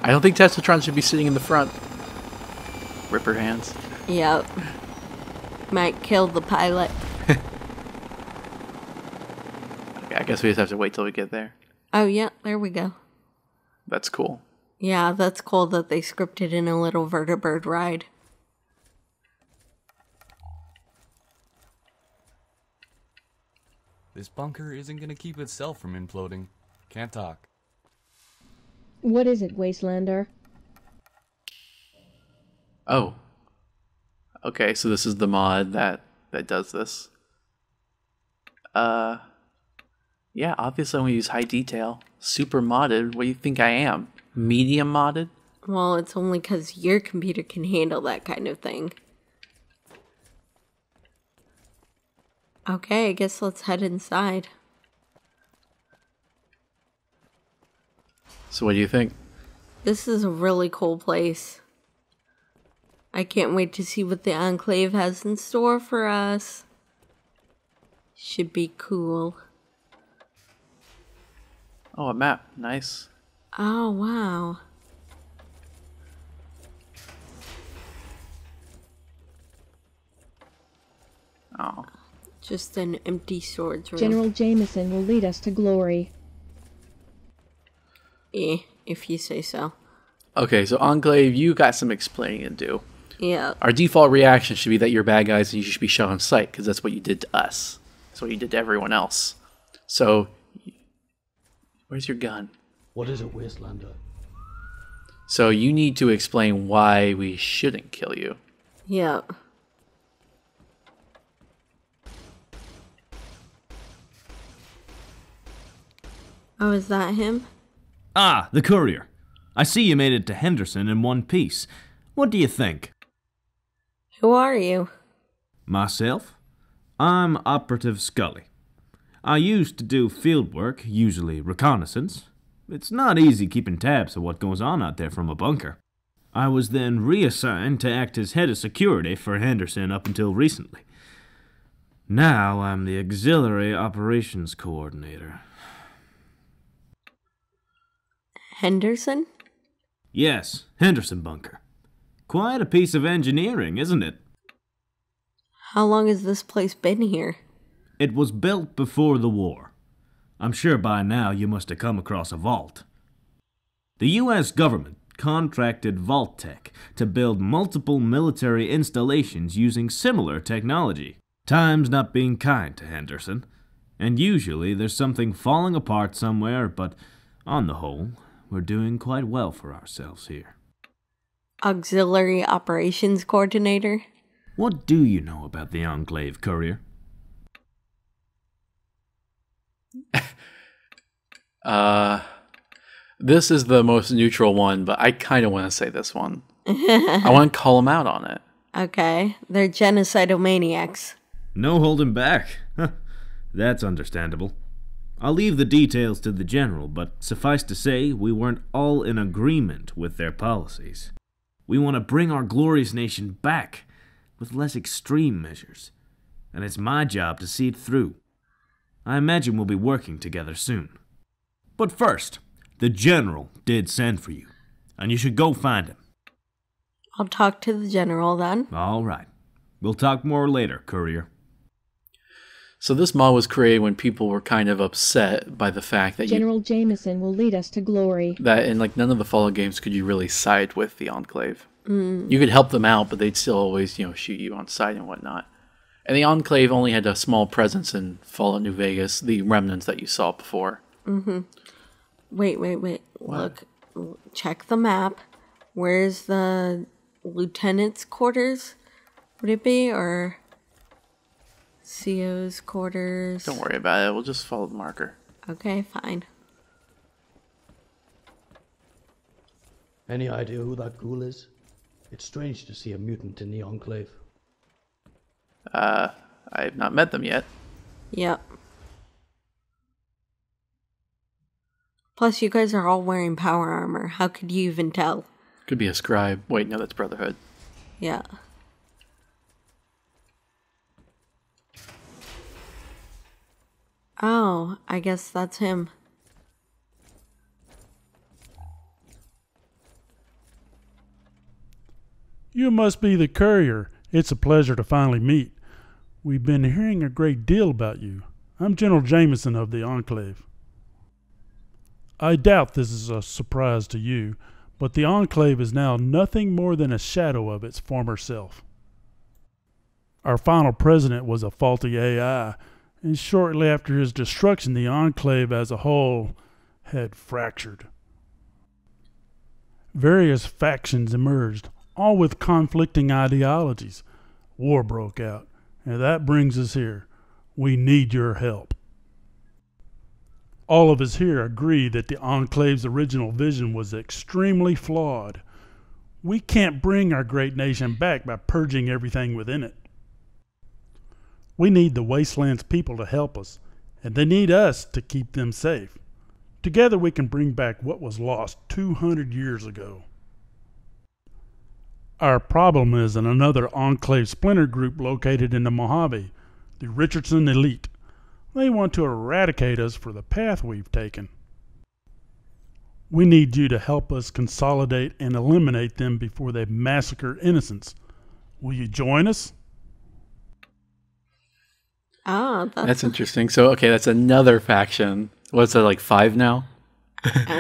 I don't think Teslatron should be sitting in the front. Ripper hands. Yep. Might kill the pilot. Okay, I guess we just have to wait till we get there. Oh yeah, there we go. That's cool. Yeah, that's cool that they scripted in a little vertibird ride. This bunker isn't gonna keep itself from imploding. Can't talk. What is it, Wastelander? Oh. Okay, so this is the mod that does this. Yeah, obviously I'm gonna use high detail. Super modded. What do you think I am? Medium modded? Well, it's only because your computer can handle that kind of thing. Okay, I guess let's head inside. So what do you think? This is a really cool place. I can't wait to see what the Enclave has in store for us. Should be cool. Oh, a map. Nice. Oh, wow. Oh. Just an empty storage room. General Jameson will lead us to glory. If you say so. Okay, so Enclave, you got some explaining to do. Yeah. Our default reaction should be that you're bad guys and you should be shot on sight, because that's what you did to us. That's what you did to everyone else. So, where's your gun? What is it, Wastelander? So you need to explain why we shouldn't kill you. Yeah. Oh, is that him? Ah, the courier. I see you made it to Henderson in one piece. What do you think? Who are you? Myself? I'm Operative Scully. I used to do field work, usually reconnaissance. It's not easy keeping tabs of what goes on out there from a bunker. I was then reassigned to act as head of security for Henderson up until recently. Now I'm the Auxiliary Operations Coordinator. Henderson? Yes, Henderson Bunker. Quite a piece of engineering, isn't it? How long has this place been here? It was built before the war. I'm sure by now you must have come across a vault. The U.S. government contracted Vault Tech to build multiple military installations using similar technology. Time's not being kind to Henderson, and usually there's something falling apart somewhere, but on the whole, we're doing quite well for ourselves here. Auxiliary Operations Coordinator? What do you know about the Enclave, Courier? This is the most neutral one, but I kind of want to say this one. I want to call them out on it. Okay, they're genocidal maniacs. No holding back. That's understandable. I'll leave the details to the general, but suffice to say, we weren't all in agreement with their policies. We want to bring our glorious nation back with less extreme measures, and it's my job to see it through. I imagine we'll be working together soon. But first, the general did send for you, and you should go find him. I'll talk to the general then. All right. We'll talk more later, Courier. So this mod was created when people were kind of upset by the fact that General Jameson will lead us to glory. That in like none of the Fallout games could you really side with the Enclave. You could help them out, but they'd still always, shoot you on sight and whatnot. And the Enclave only had a small presence in Fallout New Vegas, the remnants that you saw before. Mm-hmm. Wait. What? Look, check the map. Where's the lieutenant's quarters? Would it be, or CO's quarters? Don't worry about it. We'll just follow the marker. Okay, fine. Any idea who that ghoul is? It's strange to see a mutant in the Enclave. I've not met them yet. Yep. Plus, you guys are all wearing power armor. How could you even tell? Could be a scribe. Wait, no, that's Brotherhood. Yeah. Oh, I guess that's him. You must be the courier. It's a pleasure to finally meet. We've been hearing a great deal about you. I'm General Jameson of the Enclave. I doubt this is a surprise to you, but the Enclave is now nothing more than a shadow of its former self. Our final president was a faulty AI, and shortly after his destruction, the Enclave as a whole had fractured. Various factions emerged, all with conflicting ideologies. War broke out, and that brings us here. We need your help. All of us here agree that the Enclave's original vision was extremely flawed. We can't bring our great nation back by purging everything within it. We need the Wasteland's people to help us, and they need us to keep them safe. Together we can bring back what was lost 200 years ago. Our problem is in another Enclave splinter group located in the Mojave, the Richardson Elite. They want to eradicate us for the path we've taken. We need you to help us consolidate and eliminate them before they massacre innocents. Will you join us? Oh, that's interesting. So, okay, that's another faction. What's that, like 5 now?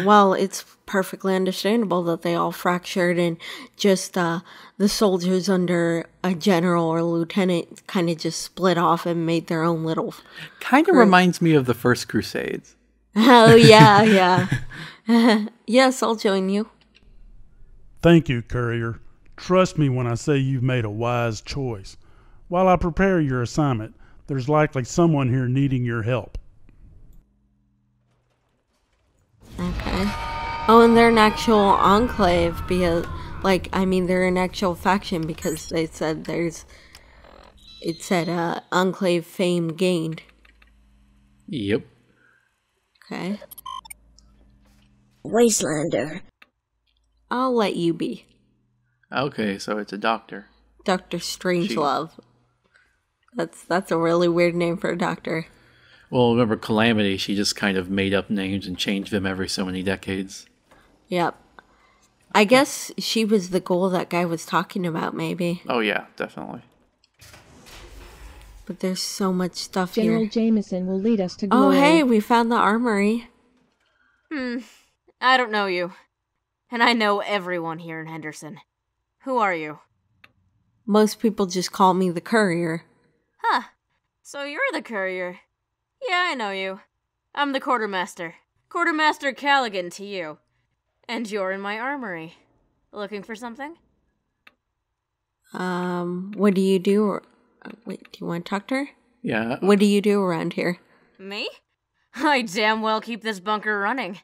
Well, it's perfectly understandable that they all fractured and just the soldiers under a general or lieutenant kind of just split off and made their own little Kind of reminds me of the First Crusades. Oh, yeah, yeah. Yes, I'll join you. Thank you, Courier. Trust me when I say you've made a wise choice. While I prepare your assignment, there's likely someone here needing your help. Okay. Oh, and they're an actual enclave because, they're an actual faction because they said it said enclave fame gained. Yep. Okay. Wastelander. I'll let you be. Okay, so it's a doctor. Dr. Strangelove. That's a really weird name for a doctor. Well, remember Calamity, she just kind of made up names and changed them every so many decades. Yep. I guess she was the goal that guy was talking about, maybe. Oh yeah, definitely. But there's so much stuff General here. Jameson will lead us to glory. Oh, hey, we found the armory. I don't know you. And I know everyone here in Henderson. Who are you? Most people just call me the Courier. Huh. So you're the Courier. Yeah, I know you. I'm the Quartermaster. Quartermaster Callaghan to you. And you're in my armory. Looking for something? What do you do? Wait, do you want to talk to her? Yeah. What do you do around here? Me? I damn well keep this bunker running.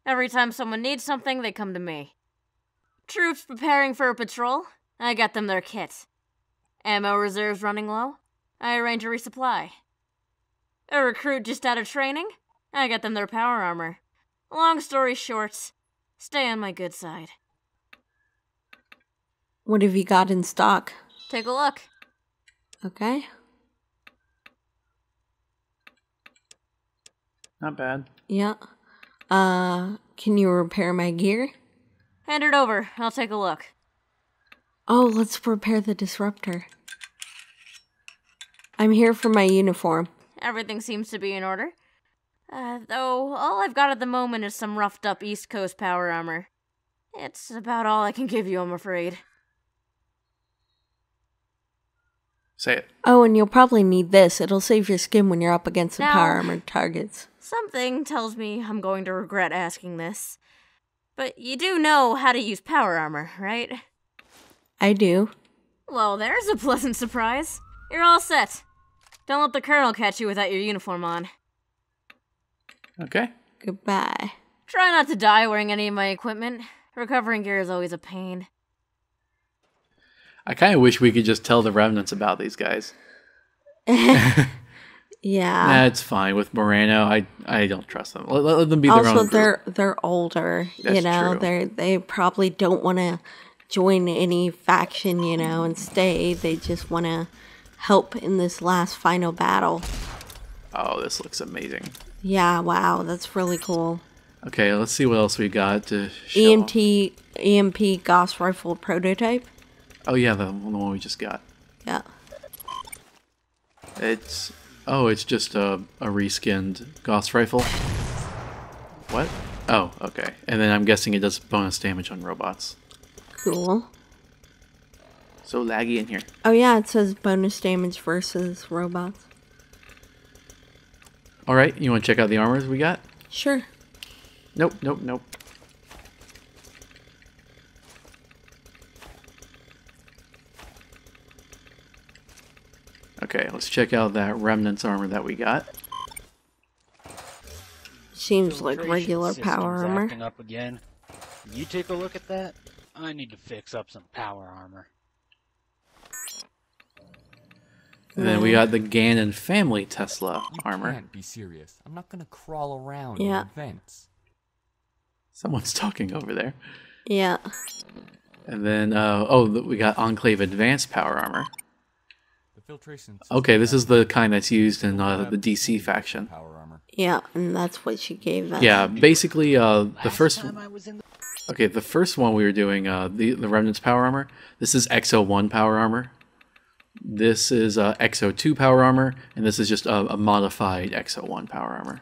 Every time someone needs something, they come to me. Troops preparing for a patrol, I got them their kit. Ammo reserves running low, I arrange a resupply. A recruit just out of training, I got them their power armor. Long story short, stay on my good side. What have you got in stock? Take a look. Okay. Not bad. Yeah. Can you repair my gear? Hand it over. I'll take a look. Oh, let's repair the disruptor. I'm here for my uniform. Everything seems to be in order. Though all I've got at the moment is some roughed up East Coast power armor. It's about all I can give you, I'm afraid. Say it. Oh, and you'll probably need this. It'll save your skin when you're up against the Now, power armored targets. Something tells me I'm going to regret asking this. But you do know how to use power armor, right? I do. Well, there's a pleasant surprise. You're all set. Don't let the Colonel catch you without your uniform on. Okay. Goodbye. Try not to die wearing any of my equipment. Recovering gear is always a pain. I kind of wish we could just tell the remnants about these guys. Yeah. Nah, it's fine. With Moreno, I don't trust them. Let them be their own Also, group. they're older. That's you know, true. they probably don't want to join any faction, you know, and stay. They just want to help in this last final battle. Oh, this looks amazing. Yeah, wow, that's really cool. Okay, let's see what else we got to show. EMP Gauss rifle prototype. Oh yeah, the one we just got. Yeah. It's just a reskinned Gauss rifle. What? Oh, okay. And then I'm guessing it does bonus damage on robots. Cool. So laggy in here. Oh yeah, it says bonus damage versus robots. All right, you want to check out the armors we got? Sure. Nope. Okay, let's check out that Remnants armor that we got. Seems like regular power armor. Acting up again. You take a look at that. I need to fix up some power armor. And then we got the Gannon family Tesla armor. You can't be serious. I'm not gonna crawl around Yeah. in vents. Someone's talking over there. Yeah. And then, we got Enclave Advanced Power Armor. The filtration Okay, this is the kind that's used in the DC faction. Yeah, and that's what she gave us. Yeah, basically, the first one we were doing, the Remnants Power Armor, this is XO1 Power Armor. This is XO2 Power Armor, and this is just a modified XO1 Power Armor.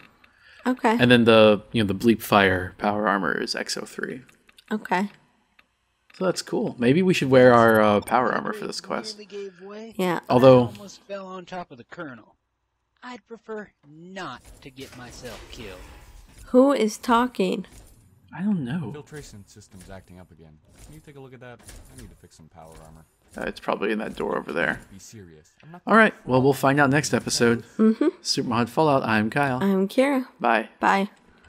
Okay. And then the Bleep Fire Power Armor is XO3. Okay. So that's cool. Maybe we should wear our power armor for this quest. Yeah. Although, I almost fell on top of the colonel. I'd prefer not to get myself killed. Who is talking? I don't know. Filtration system's acting up again. Can you take a look at that? I need to fix some power armor. It's probably in that door over there. Be serious. Alright, well, we'll find out next episode. Supermod Fallout, I'm Kyle. I'm Kira. Bye. Bye.